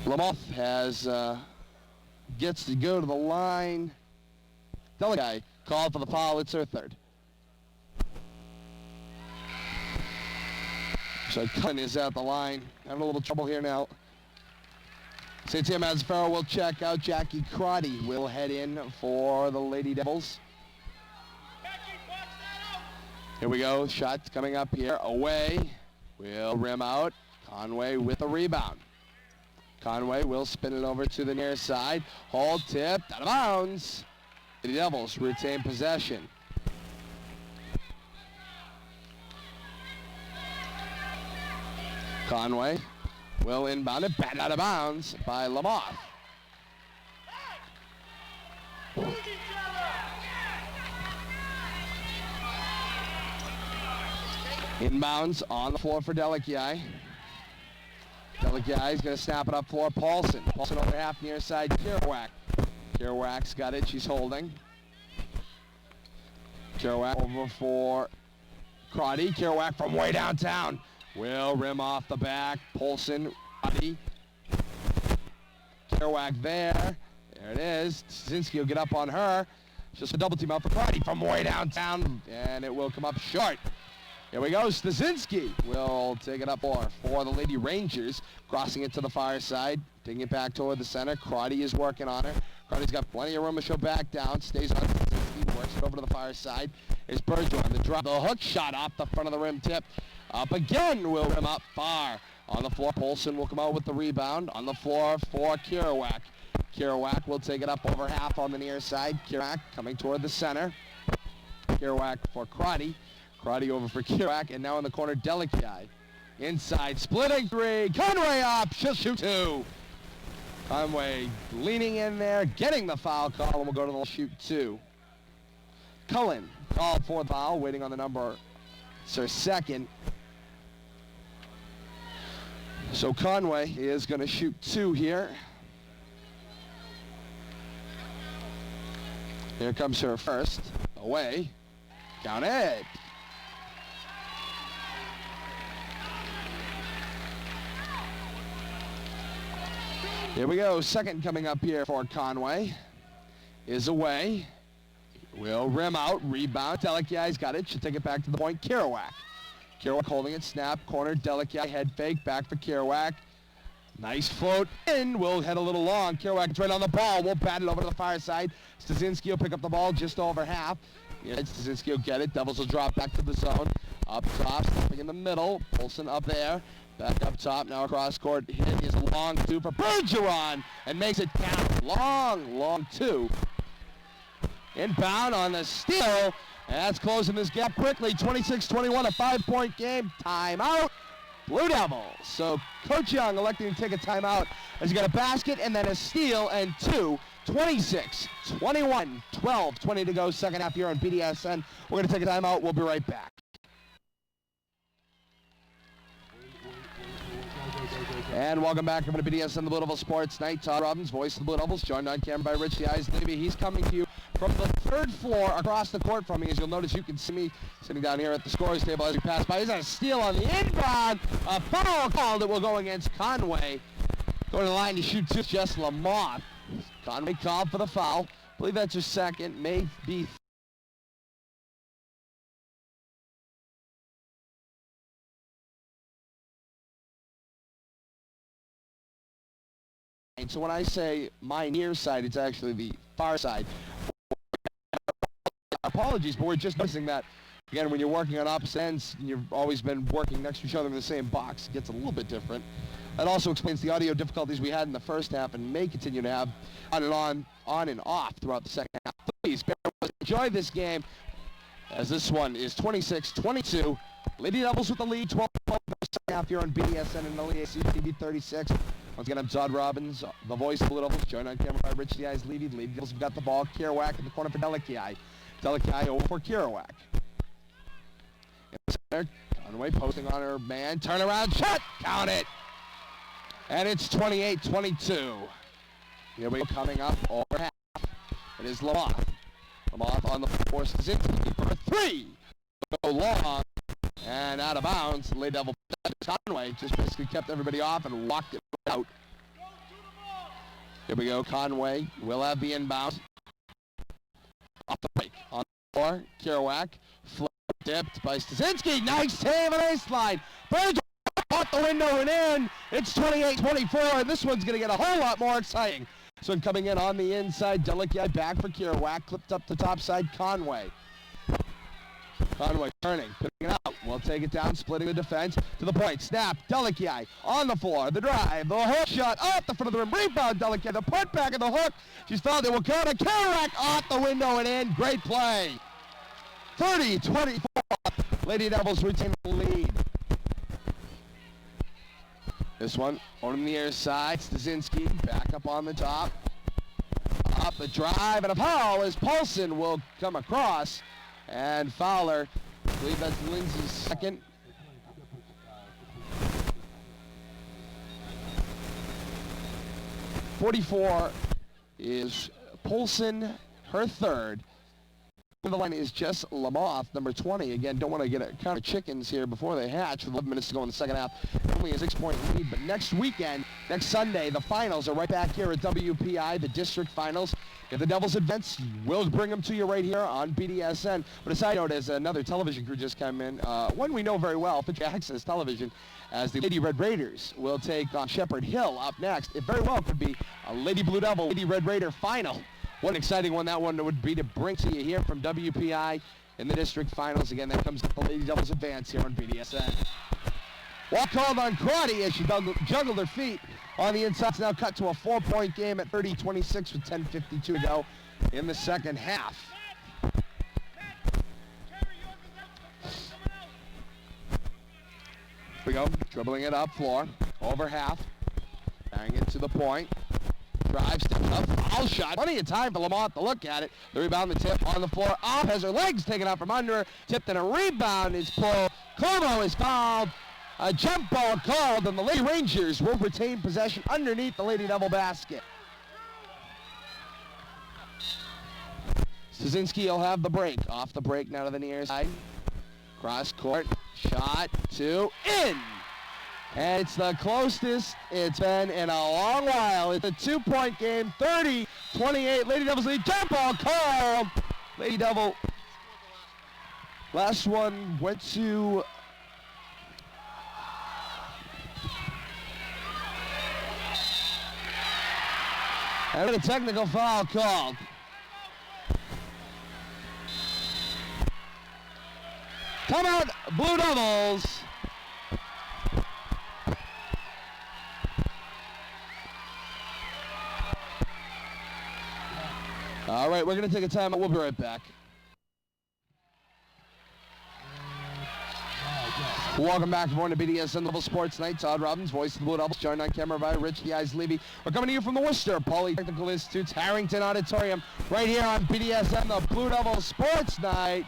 Lamont has gets to go to the line. Delekai called for the foul. It's her third. So Cullen is at the line. Having a little trouble here now. St. Mazzaferro will check out. Jackie Crotty will head in for the Lady Devils. Here we go. Shot coming up here. Away. Will rim out. Conway with a rebound. Conway will spin it over to the near side. Hold, tipped, out of bounds. The Devils retain possession. Conway will inbound it, batted out of bounds by Lamont. Inbounds on the floor for Delekai. Delekai is going to snap it up floor. Paulson. Paulson over half near side. Kerouac. Kerouac's got it. She's holding. Kerouac over for Crotty. Kerouac from way downtown. Will rim off the back. Paulson. Crotty. Kerouac there. There it is. Stasinski will get up on her. Just a double team out for Crotty from way downtown. And it will come up short. Here we go. Stasinski will take it up for the Lady Rangers. Crossing it to the far side. Taking it back toward the center. Crotty is working on her. Crotty's got plenty of room to show back down. Stays on Stasinski. Works it over to the far side. Here's Bergeron. The drop. The hook shot off the front of the rim tip. Up again. Will rim up far. On the floor. Polson will come out with the rebound. On the floor for Kerouac. Kerouac will take it up over half on the near side. Kerouac coming toward the center. Kerouac for Crotty. Crotty over for Kerouac, and now in the corner, Delekai. Inside, splitting three. Conway up. She'll shoot two. Conway leaning in there, getting the foul call, and we'll go to the shoot two. Cullen called for the foul, waiting on the number. It's her second. So Conway is going to shoot two here. Here comes her first. Away. Count it. Here we go. Second coming up here for Conway is away. Will rim out. Rebound. Delekai's got it. She'll take it back to the point. Kerouac. Kerouac holding it. Snap. Corner. Delekai. Head fake. Back for Kerouac. Nice float in. Will head a little long. Kerouac's right on the ball. We'll bat it over to the far side. Stasinski will pick up the ball just over half. Yeah, Stasinski will get it. Devils will drop back to the zone. Up top. Stepping in the middle. Polson up there. Back up top, now across court. Hit is long two for Bergeron and makes it count. Long two. Inbound on the steal. And that's closing this gap quickly. 26-21, a 5-point game. Timeout. Blue Devils. So Coach Young electing to take a timeout as he got a basket and then a steal and two. 26-21, 12-20 to go. Second half here on BDSN. We're going to take a timeout. We'll be right back. And welcome back over to BDSN, the Blue Devils Sports Night. Todd Robbins, voice of the Blue Devils, joined on camera by Rich the Eyes Levy. He's coming to you from the third floor across the court from me. As you'll notice, you can see me sitting down here at the scorer's table as we pass by. He's got a steal on the inbound. A foul call that will go against Conway. Going to the line to shoot two, Jess Lamont. Conway called for the foul. I believe that's your second, may be. So when I say my near side, it's actually the far side. Apologies, but we're just missing that. Again, when you're working on opposite ends, and you've always been working next to each other in the same box, it gets a little bit different. That also explains the audio difficulties we had in the first half and may continue to have on and off throughout the second half. Please bear with us. Enjoy this game, as this one is 26-22. Lady Devils with the lead, 12 for the second half here on BDSN and LEAC TV 36. Once again, I'm Todd Robbins, the voice of the Blue Devils, joined on camera by Rich the Eyes Levy. The Lady Devils have got the ball. Kerouac in the corner for Delikai. Delikai over for Kerouac. In the center, Conway posting on her man. Turnaround shot. Count it. And it's 28-22. Here we go, coming up over half. It is Lamont. Lamont on the force Zinski for a three. Go long and out of bounds. The Lady Devil Conway just basically kept everybody off and walked it out. Here we go, Conway will have the inbound. Off the break on the floor. Kerouac, flip dipped by Stasinski. Nice save on the baseline. Burns out the window and in. It's 28-24, and this one's going to get a whole lot more exciting. This one coming in on the inside. Delikai back for Kerouac. Clipped up the top side, Conway. Conway turning, picking it out. We'll take it down, splitting the defense to the point. Snap, Delikai on the floor. The drive, the hook shot off the front of the rim. Rebound, Delikai. The put back of the hook. She's fouled. It will go to Kerouac off the window and in. Great play. 30-24. Lady Devils retain the lead. This one on the near side. Stasinski back up on the top. Up the drive and a foul as Paulson will come across. And Fowler, I believe that's Lindsay's second. .44 is Polson, her third. The line is Jess Lamoth, number 20. Again, don't want to get a count of chickens here before they hatch. With 11 minutes to go in the second half. Only a 6-point lead, but next weekend, next Sunday, the finals are right back here at WPI, the district finals. If the Devils advance, we'll bring them to you right here on BDSN. But a side note, as another television crew just came in, one we know very well, Pitch Access Television, as the Lady Red Raiders will take on Shepherd Hill up next. It very well could be a Lady Blue Devil, Lady Red Raider final. What an exciting one that one would be to bring to you here from WPI in the district finals. Again, that comes with the Lady Devils advance here on BDSN. Walk called on Crotty as she juggled her feet on the inside. It's now cut to a 4-point game at 30-26 with 10:52 to go in the second half. Here we go, dribbling it up floor, over half, carrying it to the point. Drives to a foul shot. Plenty of time for Lamont to look at it. The rebound, the tip on the floor. Off has her legs taken out from under her. Tipped and a rebound is pulled. Como is fouled. A jump ball called, and the Lady Rangers will retain possession underneath the Lady Devil basket. Stasinski will have the break. Off the break now to the near side. Cross court. Shot. Two. In. And it's the closest it's been in a long while. It's a 2-point game, 30-28. Lady Devils lead. Jump ball called. Lady Devil. Last one went to... and a technical foul called. Timeout, Blue Devils. All right, we're going to take a timeout. We'll be right back. Welcome back everyone to BDSN Level Sports Night. Todd Robbins, voice of the Blue Devils, joined on camera by Rich the Eyes Levy. We're coming to you from the Worcester Polytechnical Institute's Harrington Auditorium, right here on BDSN, the Blue Devils Sports Night.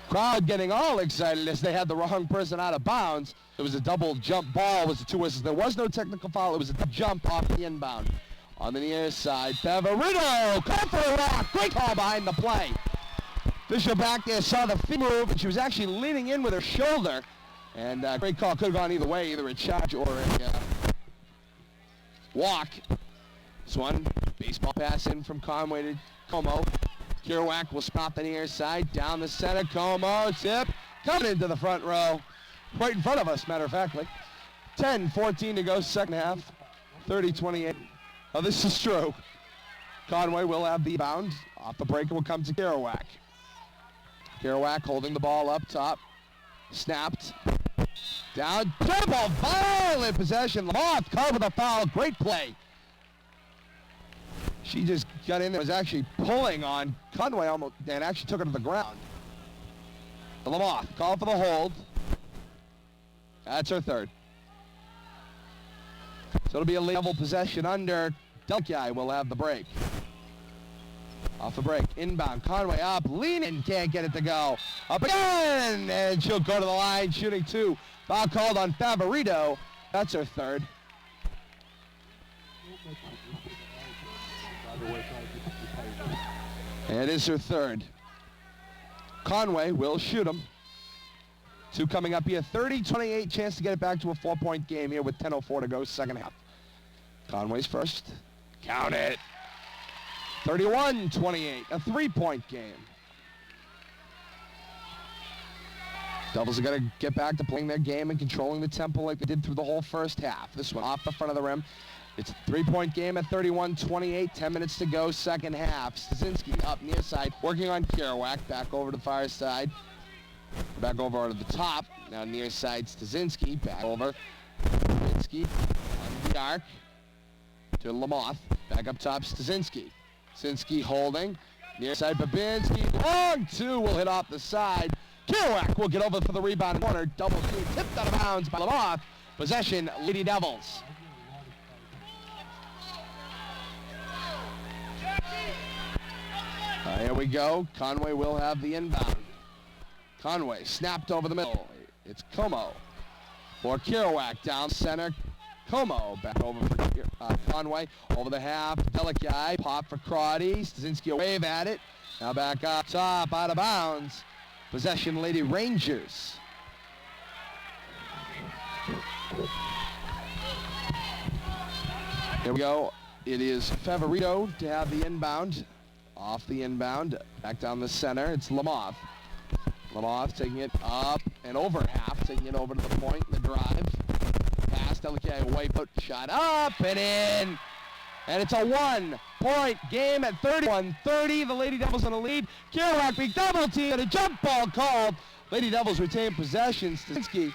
Crowd getting all excited as they had the wrong person out of bounds. It was a double jump ball. It was the 2 whistles. There was no technical foul. It was a jump off the inbound. On the near side, Favorito, call for a walk. Great call behind the play. Official back there saw the feet move, and she was actually leaning in with her shoulder. And great call. Could have gone either way, either a charge or a walk. This one, baseball pass in from Conway to Como. Kerouac will spot the near side, down the center. Como, tip, coming into the front row. Right in front of us, matter of factly. 10-14 to go, second half. 30-28. Oh, this is true. Conway will have the bound. Off the break, it will come to Kerouac. Kerouac holding the ball up top. Snapped. Down. Dribble. Violent possession. Lamoth called with a foul. Great play. She just got in there. Was actually pulling on Conway almost and actually took her to the ground. Lamoth called for the hold. That's her third. So it'll be a level possession under. Delki will have the break. Off the break, inbound, Conway up, leaning, can't get it to go. Up again, and she'll go to the line, shooting 2. Foul called on Favorito. That's her third. And it is her third. Conway will shoot him. 2 coming up here, 30-28, chance to get it back to a 4-point game here with 10:04 to go, second half. Conway's first. Count it. 31-28, a 3-point game. Devils are going to get back to playing their game and controlling the tempo like they did through the whole first half. This one off the front of the rim. It's a 3-point game at 31-28, 10 minutes to go, second half. Stasinski up near side, working on Kerouac, back over to the far side. Back over to the top. Now near side, Stasinski, back over. Stasinski on the arc to Lamoth. Back up top, Stasinski. Stasinski holding. Near side, Babinski. Long 2 will hit off the side. Kerouac will get over for the rebound corner. Double team tipped out of bounds by Lamoth. Possession, Lady Devils. Here we go. Conway will have the inbound. Conway snapped over the middle. It's Como for Kerouac down center. Como back over for Conway. Over the half. Delaki pop for Crotty. Stasinski wave at it. Now back up top, out of bounds. Possession, Lady Rangers. Here we go. It is Favorito to have the inbound. Off the inbound. Back down the center. It's Lamoth. Lamoth taking it up and over half. Taking it over to the point in the drive. Pass. Delaki away. Put shot up and in. And it's a 1-point game at 31-30. The Lady Devils in the lead. Kerouac being double teamed and a jump ball called. Lady Devils retain possession. Stasinski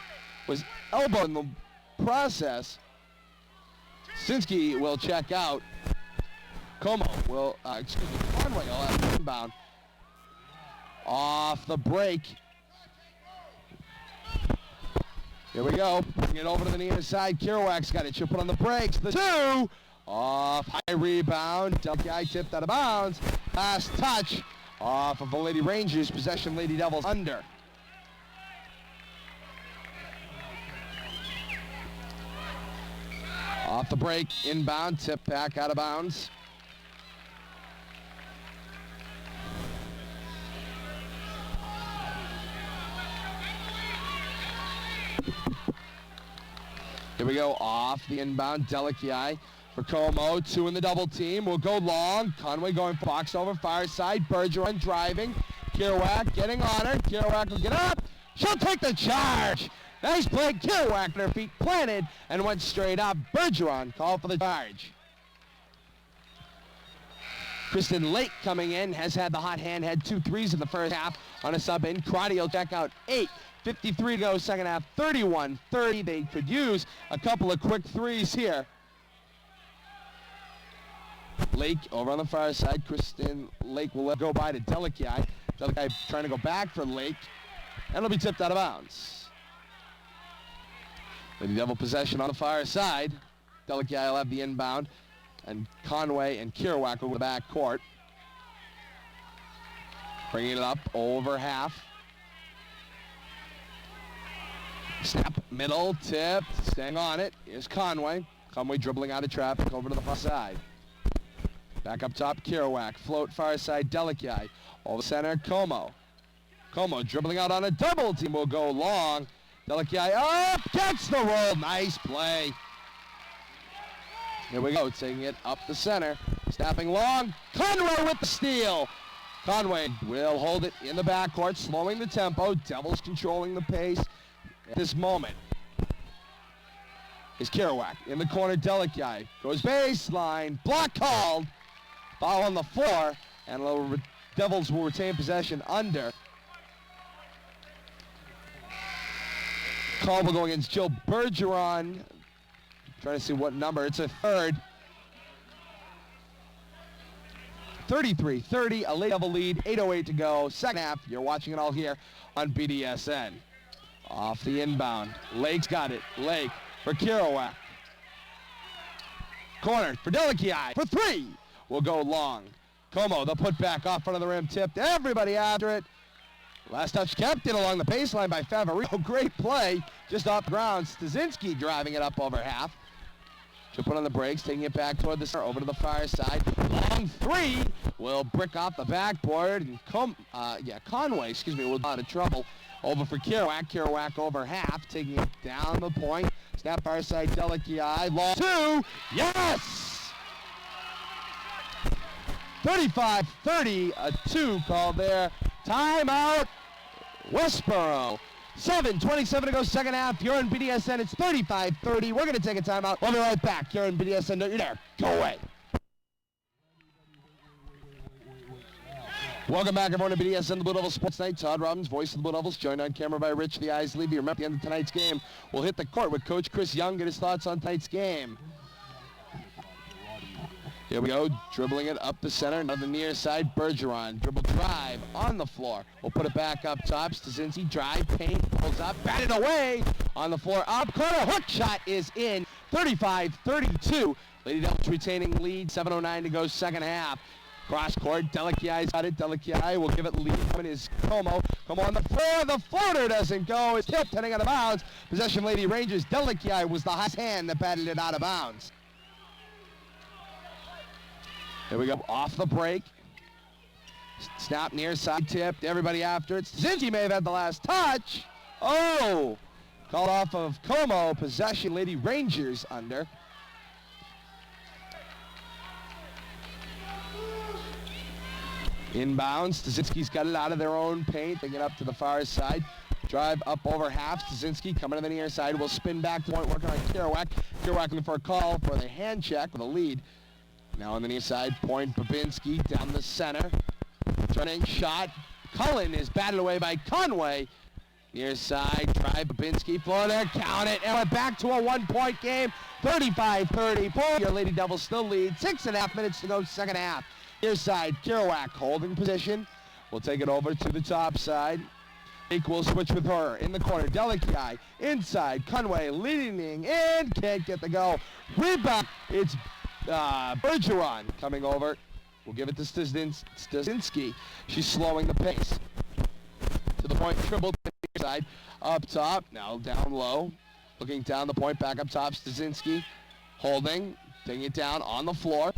was elbowed in the process. Stasinski will check out. Como will, Conway will have the inbound. Off the break. Here we go. Bring it over to the near side. Kerouac's got it. She'll put on the brakes. The 2. Off. High rebound. Delki tipped out of bounds. Last touch. Off of the Lady Rangers. Possession, Lady Devils under. Off the break. Inbound. Tip back out of bounds. Here we go, off the inbound, Delaki for Como, 2 in the double team, will go long, Conway going box over, far side, Bergeron driving, Kerouac getting on her, Kerouac will get up, she'll take the charge, nice play, Kerouac with her feet planted, and went straight up, Bergeron called for the charge. Kristen Lake coming in, has had the hot hand, had 2 threes in the first half on a sub in, Crotty will check out 8. 53 to go, second half, 31-30. They could use a couple of quick threes here. Lake over on the far side. Kristen Lake will let go by to Delaki. Delaki trying to go back for Lake. And it'll be tipped out of bounds. Lady Devil possession on the far side. Delaki will have the inbound. And Conway and Kerouac over the back court. Bringing it up over half. Snap, middle, tip, staying on it. Here's Conway. Conway dribbling out of traffic over to the far side. Back up top, Kerouac. Float far side, Delikai. Over center, Como. Como dribbling out on a double team will go long. Delikai up, gets the roll. Nice play. Here we go, taking it up the center. Snapping long, Conway with the steal. Conway will hold it in the backcourt, slowing the tempo. Devils controlling the pace at this moment. Is Kerouac in the corner, Delikai. Goes baseline, block called. Foul on the floor, and the Devils will retain possession under. Call will go against Jill Bergeron. Trying to see what number. It's a third. 33-30, a late Devil lead, 8:08 to go. Second half, you're watching it all here on BDSN. Off the inbound. Lake's got it. Lake for Kerouac. Corner for Delikai for three. Will go long. Como, the putback off front of the rim, tipped. Everybody after it. Last touch kept it along the baseline by Favorito. Great play. Just off the ground. Stasinski driving it up over half. She'll put on the brakes, taking it back toward the center, over to the far side. Long three will brick off the backboard. And Conway, will be out of trouble. Over for Kerouac. Kerouac over half, taking it down the point. Snap far side, Delikai. Long two. Yes! 35-30, a two called there. Timeout, Westborough. 7:27 to go, second half. You're in BDSN. It's 35-30. We're going to take a timeout. We'll be right back. You're in BDSN. Don't you dare go away. Welcome back, everyone, to BDSN, the Blue Devils Sports Night. Todd Robbins, voice of the Blue Devils, joined on camera by Rich the Eyes Levy. Remember, at the end of tonight's game, we'll hit the court with Coach Chris Young, get his thoughts on tonight's game. Here we go, dribbling it up the center, on the near side, Bergeron. Dribble drive on the floor. We'll put it back up top. Stasinski drive, paint, pulls up, batted away on the floor. Up corner, hook shot is in. 35-32. Lady Devils retaining lead. 7:09 to go, second half. Cross court, Delikai's got it. Delikai will give it lead. Coming is Como. Como on the floor. The floater doesn't go. It's tipped, heading out of bounds. Possession, Lady Rangers. Delikai was the highest hand that batted it out of bounds. Here we go, off the break. Snap near side, tipped. Everybody after it. Zinzi may have had the last touch. Oh! Called off of Como. Possession, Lady Rangers under. Inbounds. Stasinski's got it out of their own paint. They get up to the far side. Drive up over half. Stasinski coming to the near side. Will spin back to point, working on Kerouac. Kerouac looking for a call for the hand check with a lead. Now on the near side, point Babinski down the center. Turning shot. Cullen is batted away by Conway. Near side, drive Babinski, floater, count it, and we're back to a one-point game. 35-34. Your Lady Devils still lead. 6.5 minutes to go, second half. Near side, Kerouac holding position. We'll take it over to the top side. Will switch with her in the corner. Delikai inside. Conway leading in. Can't get the go. Rebound. It's Bergeron coming over. We'll give it to Stasinski. She's slowing the pace. To the point, dribble to the side. Up top, now down low. Looking down the point, back up top. Stasinski holding, taking it down on the floor.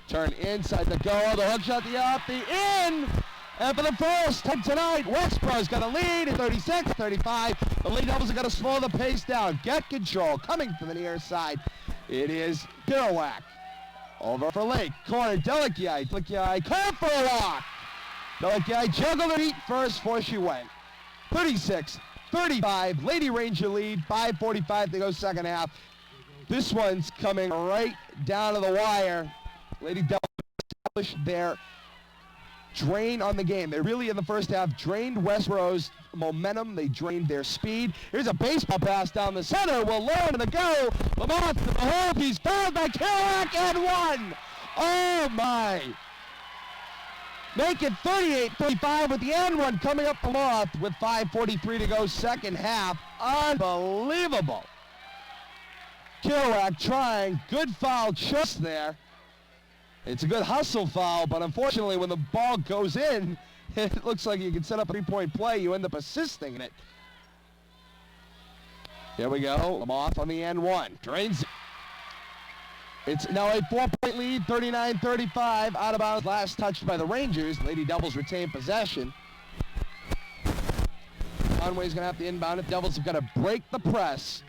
Turn inside the go. The hook shot, the up, the in. And for the first time tonight, Westborough's got a lead at 36-35. The Lady Devils are going to slow the pace down. Get control. Coming from the near side, it is Kerouac. Over for Lake. Corner, Delikai. Delikai caught for a walk. Delikai juggled her feet first before she went. 36-35. Lady Ranger lead. 5:45 to go second half. This one's coming right down to the wire. Lady Devils established their drain on the game. They really, in the first half, drained Westborough's momentum. They drained their speed. Here's a baseball pass down the center. Will learn to the go. Lamont to the hold. He's fouled by Kerouac and one. Oh, my. Make it 38-35 with the end one coming up for Loth with 5:43 to go second half. Unbelievable. Kerouac trying. Good foul just there. It's a good hustle foul, but unfortunately when the ball goes in, it looks like you can set up a three-point play. You end up assisting in it. Here we go. Lamoth on the end one. Drains it. It's now a 4-point lead, 39-35. Out of bounds. Last touched by the Rangers. Lady Devils retain possession. Conway's going to have to inbound it. Devils have got to break the press.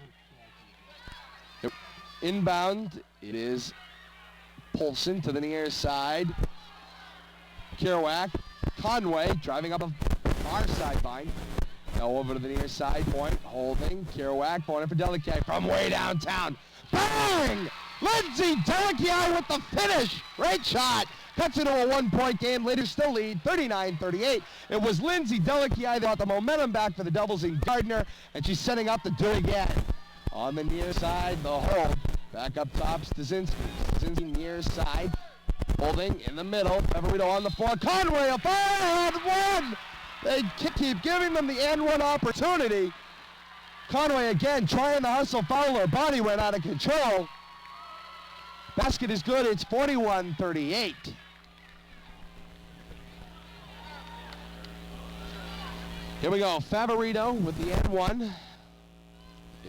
Inbound. It is Polson to the near side. Kerouac. Conway driving up a far sideline. Now over to the near side point. Holding. Kerouac pointing for Delicat from way downtown. Bang! Lindsay Delicat with the finish. Great shot. Cuts into a 1-point game. Later still lead 39-38. It was Lindsay Delicat that brought the momentum back for the Devils in Gardner, and she's setting up to do it again. On the near side, the hold. Back up top, Stasinski. Stasinski near side. Holding in the middle. Favorito on the floor. Conway, a fire-on-one! They keep giving them the end-one opportunity. Conway again trying to hustle foul. Her body went out of control. Basket is good. It's 41-38. Here we go. Favorito with the N1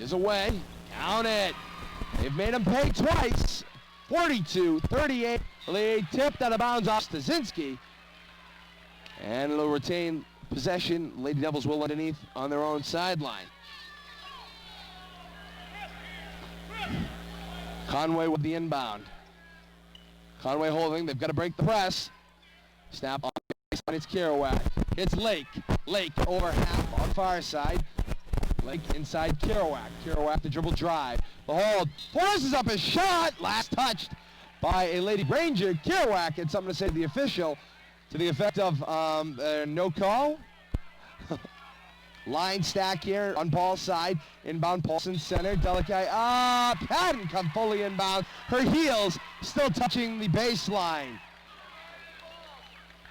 is away. Count it. They've made him pay twice. 42-38. Lead tipped out of bounds off Stasinski. And it'll retain possession. Lady Devils will underneath on their own sideline. Conway with the inbound. Conway holding. They've got to break the press. Snap on the baseline. It's Kerouac. It's Lake. Lake over half on far side. Lake inside Kerouac. Kerouac the dribble drive. The hold. Forces up his shot. Last touched by a Lady Ranger. Kerouac had something to say to the official to the effect of no call. Line stack here on Paul's side. Inbound Paulson center. Delicat. Patton come fully inbound. Her heels still touching the baseline.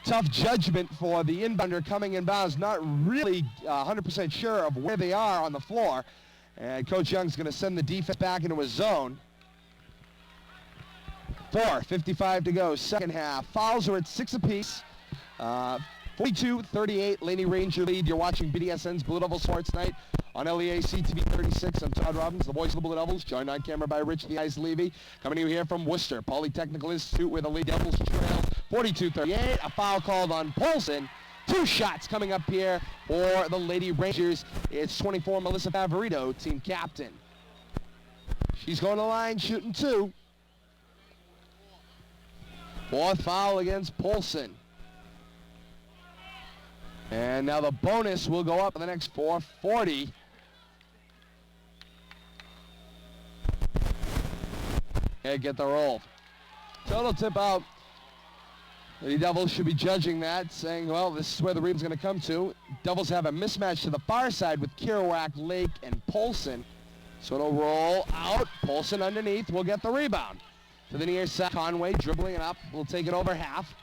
Tough judgment for the inbounder coming inbounds. Not really 100% sure of where they are on the floor. And Coach Young's going to send the defense back into a zone. 4:55 to go, second half. Fouls are at 6 apiece. 42-38, Lady Ranger lead. You're watching BDSN's Blue Devil Sports Night on LEAC TV 36. I'm Todd Robbins, the voice of the Blue Devils, joined on camera by Rich the Ice Levy. Coming to you here from Worcester Polytechnical Institute, where the Lady Devils trail 42-38. A foul called on Polson. 2 shots coming up here for the Lady Rangers. It's 24, Melissa Favorito, team captain. She's going to the line, shooting 2. 4th foul against Polson. And now the bonus will go up in the next 4:40. Okay, get the roll. So it'll tip out. The Devils should be judging that, saying, well, this is where the rebound's going to come to. Devils have a mismatch to the far side with Kerouac, Lake, and Polson. So it'll roll out. Polson underneath will get the rebound. To the near side, Conway dribbling it up. Will take it over half.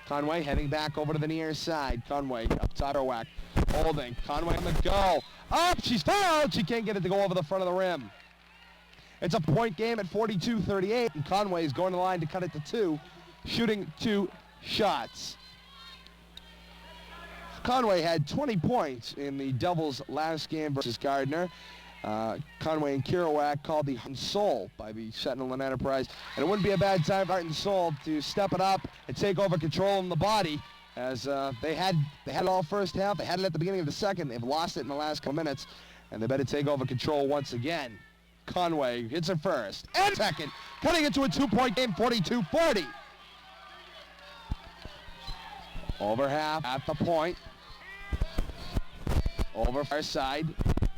Conway heading back over to the near side. Conway up top, Kerouac holding. Conway on the go. Up, she's fouled. She can't get it to go over the front of the rim. It's a point game at 42-38, and Conway is going to the line to cut it to 2, shooting 2 shots. Conway had 20 points in the Devils' last game versus Gardner. Conway and Kerouac called the Heart and Soul by the Sentinel and Enterprise. And it wouldn't be a bad time for Heart and Soul to step it up and take over control in the body, as they had it all first half. They had it at the beginning of the second. They've lost it in the last couple minutes, and they better take over control once again. Conway hits it first and second, cutting it to a 2-point game, 42-40. Over half at the point. Over far side.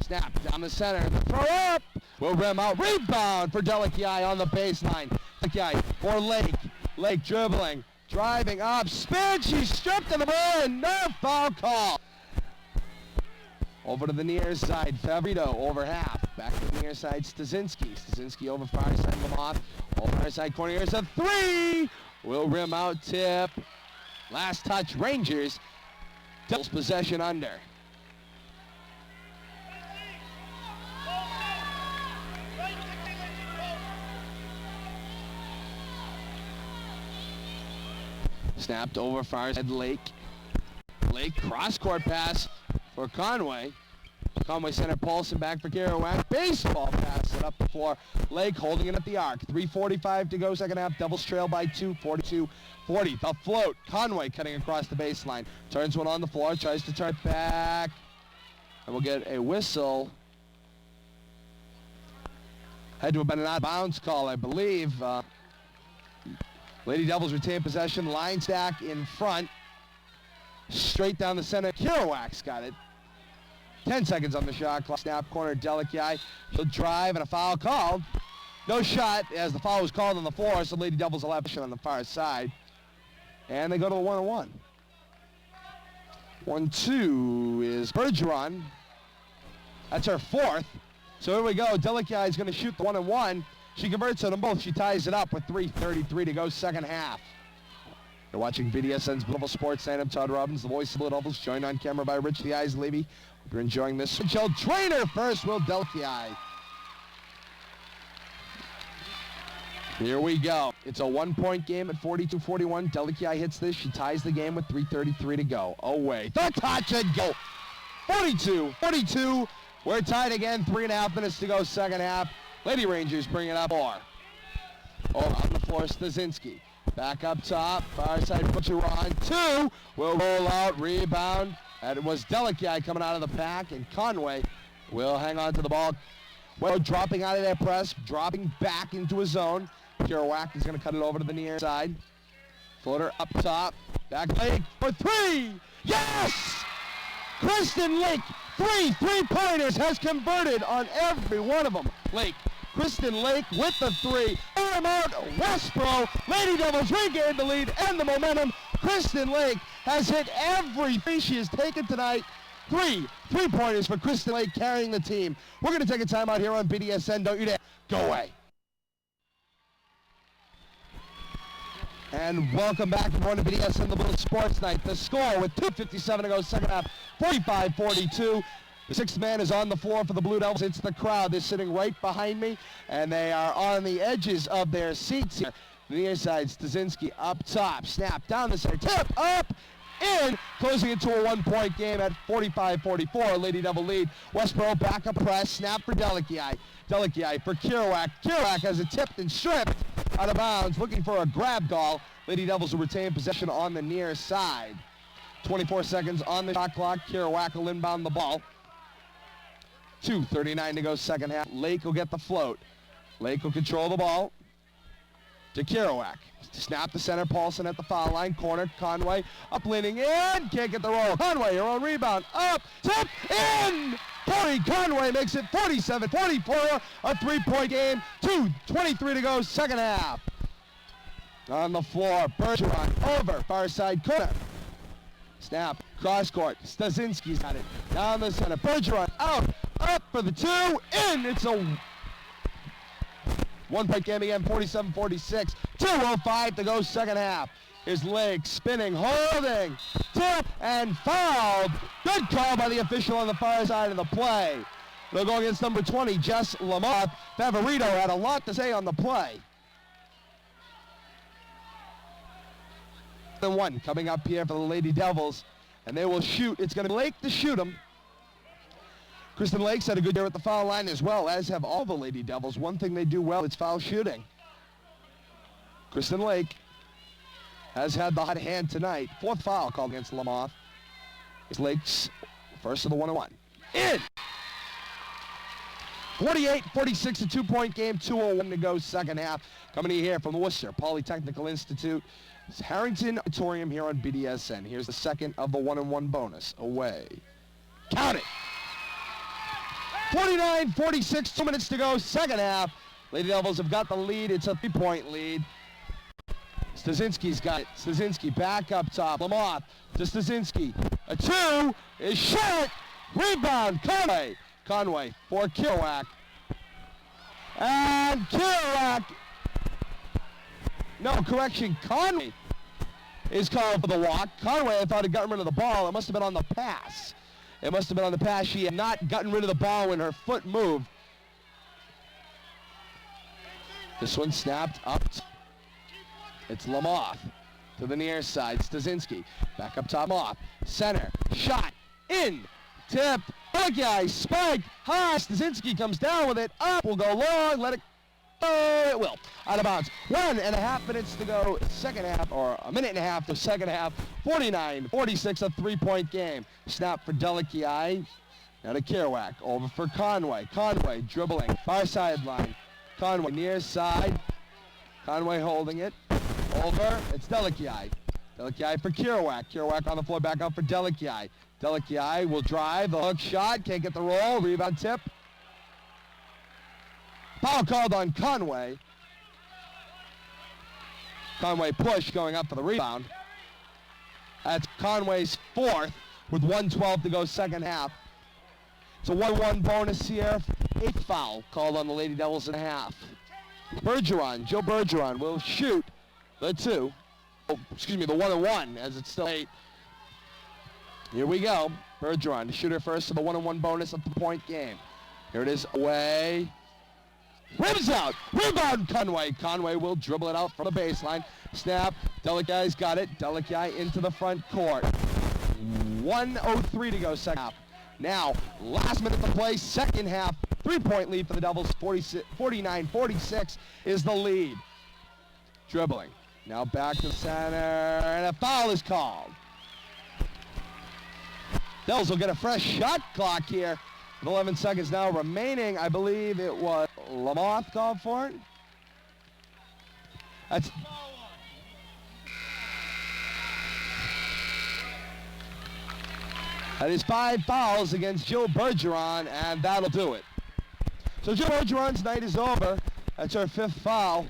Snap down the center. The throw up. Will rim out. Rebound for Delicat on the baseline. Delicat for Lake. Lake dribbling. Driving up. Spin. She's stripped to the ball and no foul call. Over to the near side. Favorito over half. Back to the near side. Stasinski. Stasinski over far side. Lamoth. Over far side corner. Here's a 3. Will rim out. Tip. Last touch. Rangers. Devils possession under. Snapped over far side Lake. Lake cross-court pass for Conway. Conway center, Paulson back for Kerouac. Baseball pass it up the floor. Lake holding it at the arc. 3:45 to go, second half. Devils trail by 2, 42-40. The float. Conway cutting across the baseline. Turns one on the floor, tries to turn back. And we'll get a whistle. Had to have been an out-of-bounds call, I believe. Lady Devils retain possession. Line stack in front. Straight down the center. Kerouac's got it. 10 seconds on the shot clock. Snap corner, Delikai. He'll drive and a foul called. No shot as the foul was called on the floor, so Lady Devils will have a shot on the far side. And they go to the 1-on-1. 1-2 is Bergeron. That's her fourth. So here we go. Delikai is going to shoot the 1-on-1. She converts on them both. She ties it up with 3:33 to go, second half. You're watching BDSN's Blue Devil Sports Night. I'm Todd Robbins, the voice of the Blue Devils, joined on camera by Rich the Eyes Levy. Hope you're enjoying this. Michelle Trainer first, Will Delphi. Here we go. It's a one-point game at 42-41. Delphi hits this. She ties the game with 3:33 to go. Away. The touch and go. 42-42. We're tied again. 3.5 minutes to go, second half. Lady Rangers bring it up 4. On the floor, Stasinski. Back up top, far side Butcheron, 2, will roll out, rebound. And it was Delikai coming out of the pack, and Conway will hang on to the ball. Well, dropping out of their press, dropping back into his zone. Kerouac is going to cut it over to the near side. Floater up top, back Lake for 3, yes! Kristen Lake, 3 3-pointers, has converted on every one of them. Lake. Kristen Lake with the 3. Paramount Westborough. Lady Devils regain the lead and the momentum. Kristen Lake has hit every three she has taken tonight. 3 3-pointers for Kristen Lake carrying the team. We're going to take a timeout here on BDSN. Don't you dare go away. And welcome back everyone to BDSN, the Blue Sports Night. The score with 2:57 to go, second half, 45-42. The sixth man is on the floor for the Blue Devils. It's the crowd. They're sitting right behind me, and they are on the edges of their seats here. The near side, Stasinski up top. Snap down the center. Tip up, in. Closing it to a one-point game at 45-44. Lady Devil lead. Westborough back up press. Snap for Delikai. Delikai for Kerouac. Kerouac has it tipped and stripped out of bounds. Looking for a grab call. Lady Devils will retain possession on the near side. 24 seconds on the shot clock. Kerouac will inbound the ball. 2:39 to go, second half. Lake will get the float. Lake will control the ball to Kerouac. Snap the center, Paulson at the foul line. Corner, Conway up leaning in. Can't get the roll. Conway, her own rebound. Up, tip, in! Tori Conway makes it 47-44, a three-point game. 2:23 to go, second half. On the floor, Bergeron over, far side corner. Snap, cross court. Stasinski's got it. Down the center, Bergeron out. Up for the 2, in! It's a one-point game again, 47-46. 2:05 to go, second half. Here's Lake spinning, holding, tip, and fouled. Good call by the official on the far side of the play. They'll go against number 20, Jess Lamont. Favorito had a lot to say on the play. The 1 coming up here for the Lady Devils, and they will shoot. It's going to be Lake to shoot them. Kristen Lake's had a good year at the foul line as well, as have all the Lady Devils. One thing they do well, it's foul shooting. Kristen Lake has had the hot hand tonight. 4th foul called against Lamont. It's Lake's first of the 1-on-1. In! 48-46, a 2-point game, 2:01 to go, second half. Coming to you here from the Worcester Polytechnical Institute. It's Harrington Auditorium here on BDSN. Here's the second of the 1-on-1 bonus. Away. Count it! 49-46, 2 minutes to go, second half. Lady Devils have got the lead. It's a 3-point lead. Stasinski's got it. Stasinski back up top. Lamont to Stasinski. A 2 is shot. Rebound, Conway. Conway for Kerouac. And Kerouac. No, correction. Conway is called for the walk. Conway, I thought, had gotten rid of the ball. It must have been on the pass. It must have been on the pass. She had not gotten rid of the ball when her foot moved. This one snapped up. It's Lamont to the near side. Stasinski back up top. Moth. Center. Shot. In. Tip. Delicky spike. High. Stasinski comes down with it. Up. Will go long. Let it go. It will. Out of bounds. 1.5 minutes to go. Second half, or a minute and a half to second half. 49-46, a 3-point game. Snap for Delicky. Now to Kerouac. Over for Conway. Conway dribbling. Far sideline. Conway near side. Conway holding it. Over. It's Delicky. Delicky for Kerouac. Kerouac on the floor, back up for Delicky. Delicky will drive. The hook shot. Can't get the roll. Rebound tip. Foul called on Conway. Conway push going up for the rebound. That's Conway's fourth with 1:12 to go second half. It's a 1-1 bonus here. 8th foul called on the Lady Devils in half. Bergeron, Joe Bergeron will shoot the 2. Oh, excuse me, the 1-1 as it's still 8. Here we go. Bergeron, the shooter first to the 1-1 bonus of the point game. Here it is away. Rims out. Rebound Conway. Conway will dribble it out from the baseline. Snap. Delicky's got it. Delicky into the front court. 1:03 to go second half. Now, last minute to play, second half. 3-point lead for the Devils. 49-46 is the lead. Dribbling. Now back to center, and a foul is called. Devils will get a fresh shot clock here. With 11 seconds now remaining, I believe it was Lamoth called for it. That is 5 fouls against Joe Bergeron, and that'll do it. So Joe Bergeron's night is over. That's our 5th foul.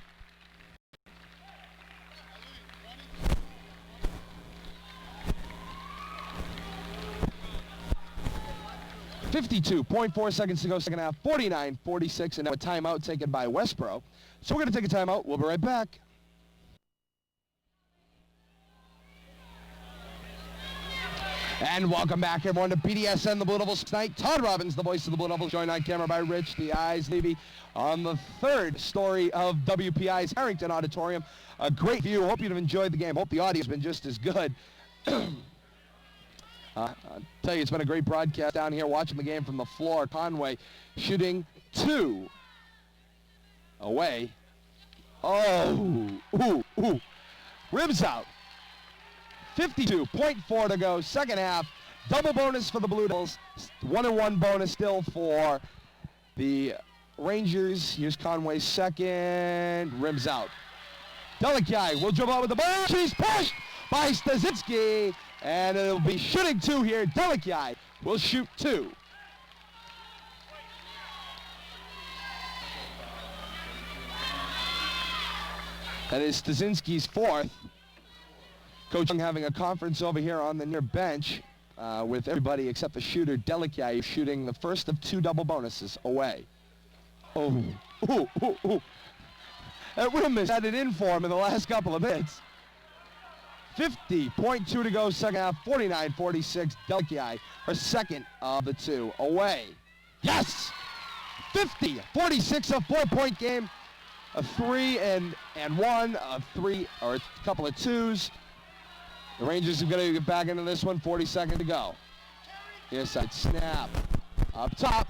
52.4 seconds to go second half, 49-46, and now a timeout taken by Westborough. So we're going to take a timeout. We'll be right back. And welcome back, everyone, to BDSN, the Blue Devils tonight. Todd Robbins, the voice of the Blue Devils, joined on camera by Rich, the Eyes, Levy, on the 3rd story of WPI's Harrington Auditorium. A great view. Hope you've enjoyed the game. Hope the audio's been just as good. I'll tell you, it's been a great broadcast down here watching the game from the floor. Conway shooting 2 away. Oh, ooh. Ribs out. 52.4 to go, second half. Double bonus for the Blue Devils. 1-1 bonus still for the Rangers. Here's Conway's second. Rims out. Delicky will dribble out with the ball. She's pushed by Stasinski. And it'll be shooting 2 here. Delicky will shoot 2. That is Stasinski's 4th. Coach Young having a conference over here on the near bench with everybody except the shooter. Delicky shooting the first of 2 double bonuses away. Oh. That rim has had it in for him in the last couple of minutes. 50.2 to go second half, 49-46. Delicky, her second of the 2 away. Yes! 50-46, a 4-point game. A 3 and 1, a 3 or a couple of 2s. The Rangers are going to get back into this one. 40 seconds to go. Near side snap. Up top.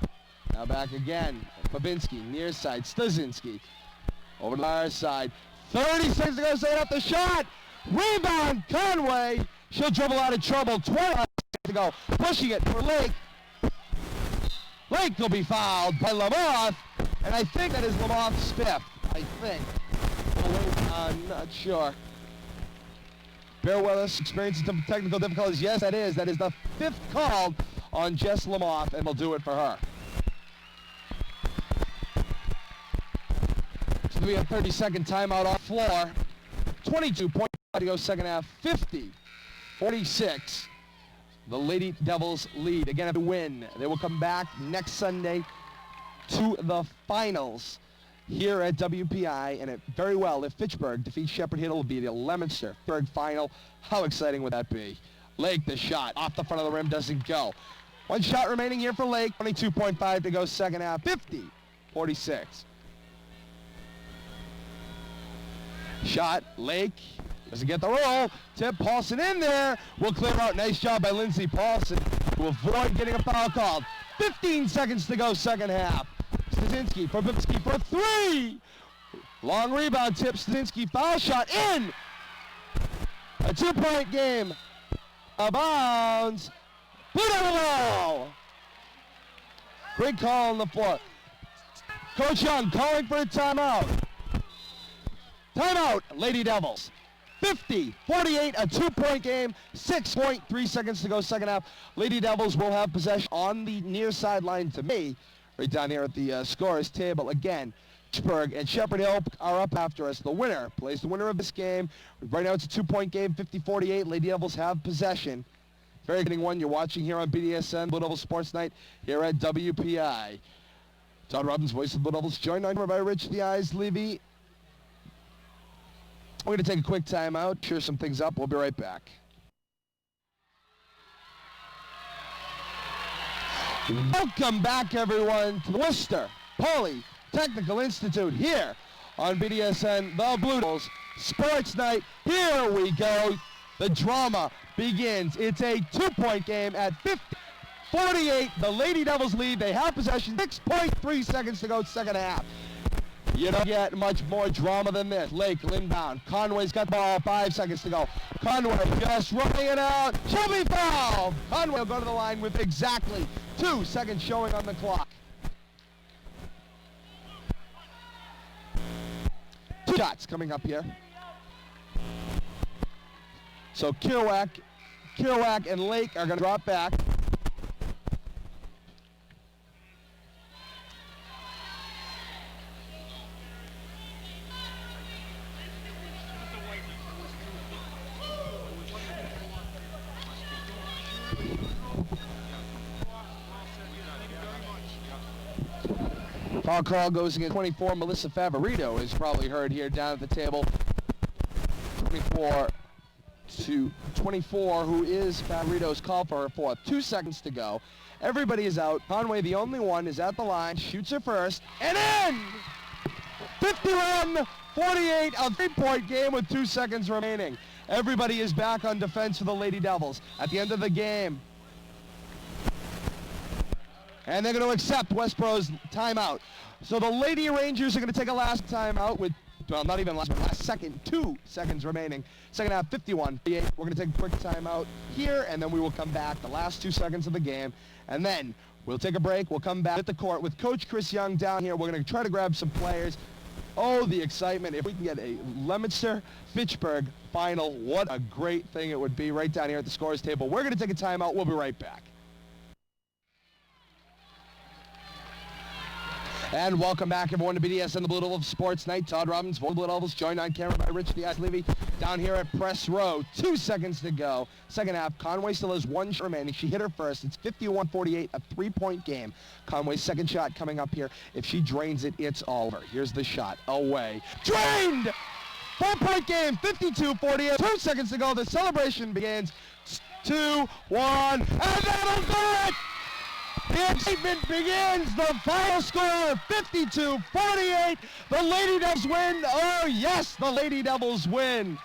Now back again. Babinski, near side. Stasinski. Over to the far side. 30 seconds to go. Setting up the shot. Rebound, Conway. She'll dribble out of trouble. 20 seconds to go. Pushing it for Lake. Lake will be fouled by Lamoth. And I think that is Lamoth's 5th. I think. I'm not sure. Bear with us, experiencing some technical difficulties. Yes, that is. That is the 5th call on Jess Lamoth, and we'll do it for her. It's going to be a 30-second timeout off floor. 22.5 to go second half. 50-46. The Lady Devils lead. Again, if they win, they will come back next Sunday to the finals here at WPI, and very well, if Fitchburg defeats Shepherd Hill, it will be the Leominster final. How exciting would that be? Lake, the shot off the front of the rim, doesn't go. 1 shot remaining here for Lake. 22.5 to go second half. 50-46. Shot, Lake doesn't get the roll. Tip, Paulson in there. Will clear out. Nice job by Lindsey Paulson to avoid getting a foul called. 15 seconds to go, second half. Stasinski for Bibski for three. Long rebound tip, Stasinski foul shot in. A 2-point game. Out of bounds. Blue Devil. Great call on the floor. Coach Young calling for a timeout. Timeout, Lady Devils. 50-48, a 2-point game, 6.3 seconds to go, second half. Lady Devils will have possession on the near sideline to me, right down here at the scorer's table. Again, Pittsburgh and Shepherd Hill are up after us. The winner plays the winner of this game. Right now it's a 2-point game, 50-48. Lady Devils have possession. Very exciting one you're watching here on BDSN, Blue Devils Sports Night here at WPI. Todd Robbins, voice of the Blue Devils, joined on by Rich the Eyes Levy. We're going to take a quick timeout, cheer some things up. We'll be right back. Welcome back, everyone, to the Worcester Polytechnical Institute here on BDSN, the Blue Devils Sports Night. Here we go. The drama begins. It's a 2-point game at 50-48. The Lady Devils lead. They have possession. 6.3 seconds to go, second half. You don't get much more drama than this. Lake, inbound. Conway's got the ball, 5 seconds to go. Conway just running it out. She'll be fouled. Conway will go to the line with exactly 2 seconds showing on the clock. 2 shots coming up here. So Kerouac and Lake are going to drop back. Foul call goes against 24. Melissa Favorito is probably heard here down at the table. 24, who is Favorito's call for her fourth. 2 seconds to go. Everybody is out. Conway, the only one, is at the line. Shoots her first. And in! 51-48, a 3-point game with 2 seconds remaining. Everybody is back on defense for the Lady Devils at the end of the game. And they're going to accept Westborough's timeout. So the Lady Rangers are going to take a last timeout with, well, not even last, but last second, 2 seconds remaining. Second half, 51-48. We're going to take a quick timeout here, and then we will come back the last 2 seconds of the game. And then we'll take a break. We'll come back at the court with Coach Chris Young down here. We're going to try to grab some players. Oh, the excitement. If we can get a Leominster-Fitchburg final, what a great thing it would be right down here at the scorer's table. We're going to take a timeout. We'll be right back. And welcome back, everyone, to BDSN, the Blue Devils Sports Night. Todd Robbins, Blue Devils, joined on camera by Rich the Eyes Levy, down here at press row. 2 seconds to go. Second half, Conway still has 1 shot remaining. She hit her first. It's 51-48, a 3-point game. Conway's second shot coming up here. If she drains it, it's all over. Here's the shot. Away. Drained! 4-point game, 52-48. 2 seconds to go. The celebration begins. 2, 1, and that'll do it! The excitement begins. The final score, 52-48. The Lady Devils win. Oh, yes, the Lady Devils win.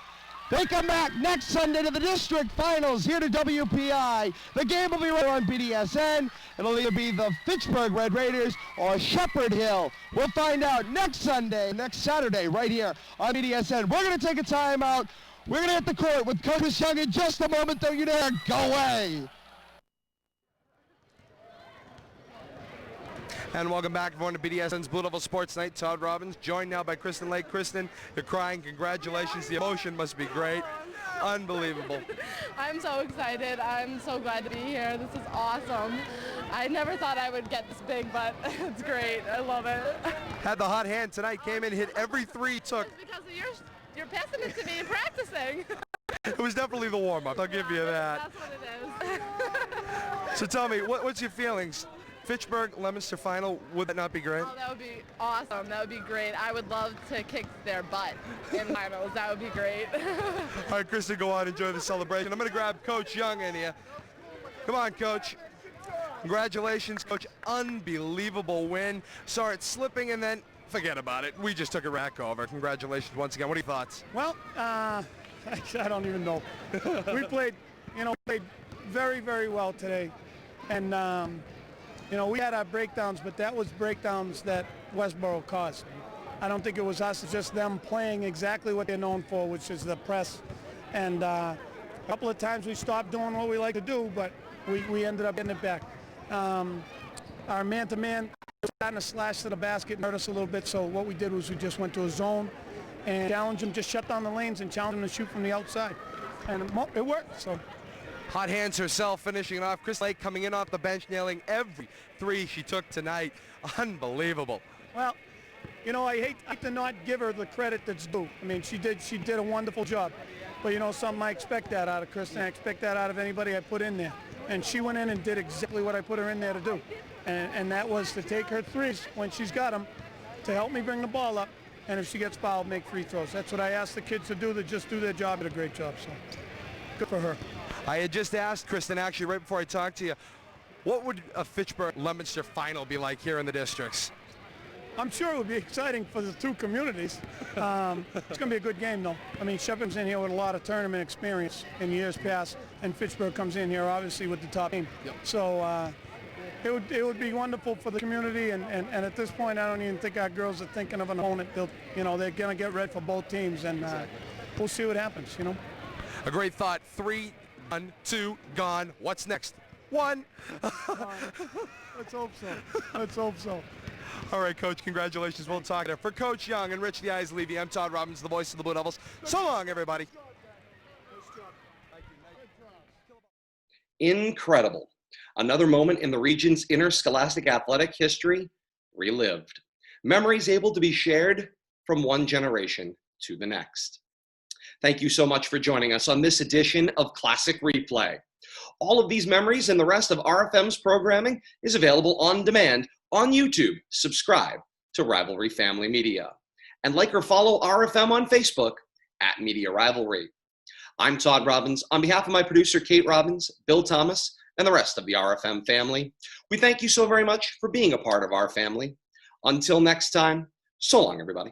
They come back next Sunday to the district finals here to WPI. The game will be right on BDSN. It'll either be the Fitchburg Red Raiders or Shepherd Hill. We'll find out next Saturday, right here on BDSN. We're going to take a timeout. We're going to hit the court with Coach Young in just a moment. Don't you dare go away. And welcome back, everyone, to BDSN's Blue Devil Sports Night. Todd Robbins, joined now by Kristen Lake. Kristen, you're crying. Congratulations. The emotion must be great. Unbelievable. I'm so excited. I'm so glad to be here. This is awesome. I never thought I would get this big, but it's great. I love it. Had the hot hand tonight. Came in, hit every 3 took. It's because of your pissing to me practicing. It was definitely the warm-up. I'll give you that. That's what it is. So tell me, what's your feelings? Fitchburg, Leominster final, would that not be great? Oh, that would be awesome. That would be great. I would love to kick their butt in finals. That would be great. All right, Kristen, go on, enjoy the celebration. I'm going to grab Coach Young in here. Come on, Coach. Congratulations, Coach. Unbelievable win. Saw it slipping and then forget about it. We just took a rack over. Congratulations once again. What are your thoughts? Well, I don't even know. We played very, very well today. And You know, we had our breakdowns, but that was breakdowns that Westborough caused. I don't think it was us, it's just them playing exactly what they're known for, which is the press. And a couple of times we stopped doing what we like to do, but we ended up getting it back. Our man-to-man was starting to slash to the basket and hurt us a little bit, so what we did was we just went to a zone and challenged them, just shut down the lanes and challenged them to shoot from the outside. And it worked, so. Hot hands herself, finishing it off. Chris Lake coming in off the bench, nailing every three she took tonight. Unbelievable. Well, you know, I hate to not give her the credit that's due. I mean, she did a wonderful job. But, you know, something I expect that out of Kristen. I expect that out of anybody I put in there. And she went in and did exactly what I put her in there to do. And that was to take her threes when she's got them, to help me bring the ball up. And if she gets fouled, make free throws. That's what I asked the kids to do. They just do their job. Did a great job. So good for her. I had just asked Kristen, actually, right before I talked to you, what would a Fitchburg-Leominster final be like here in the districts? I'm sure it would be exciting for the two communities. It's going to be a good game, though. I mean, Shepherd's in here with a lot of tournament experience in years past, and Fitchburg comes in here, obviously, with the top team. Yep. So it would be wonderful for the community, and at this point, I don't even think our girls are thinking of an opponent. They're going to get ready for both teams, and we'll see what happens, you know. A great thought. 3, 1, 2, gone. What's next? 1. Let's hope so. Let's hope so. All right, Coach, congratulations. We'll talk there. For Coach Young and Rich the Eyes Levy, I'm Todd Robbins, the voice of the Blue Devils. So long, everybody. Incredible. Another moment in the region's interscholastic athletic history relived. Memories able to be shared from one generation to the next. Thank you so much for joining us on this edition of Classic Replay. All of these memories and the rest of RFM's programming is available on demand on YouTube. Subscribe to Rivalry Family Media. And like or follow RFM on Facebook at Media Rivalry. I'm Todd Robbins. On behalf of my producer, Kate Robbins, Bill Thomas, and the rest of the RFM family, we thank you so very much for being a part of our family. Until next time, so long, everybody.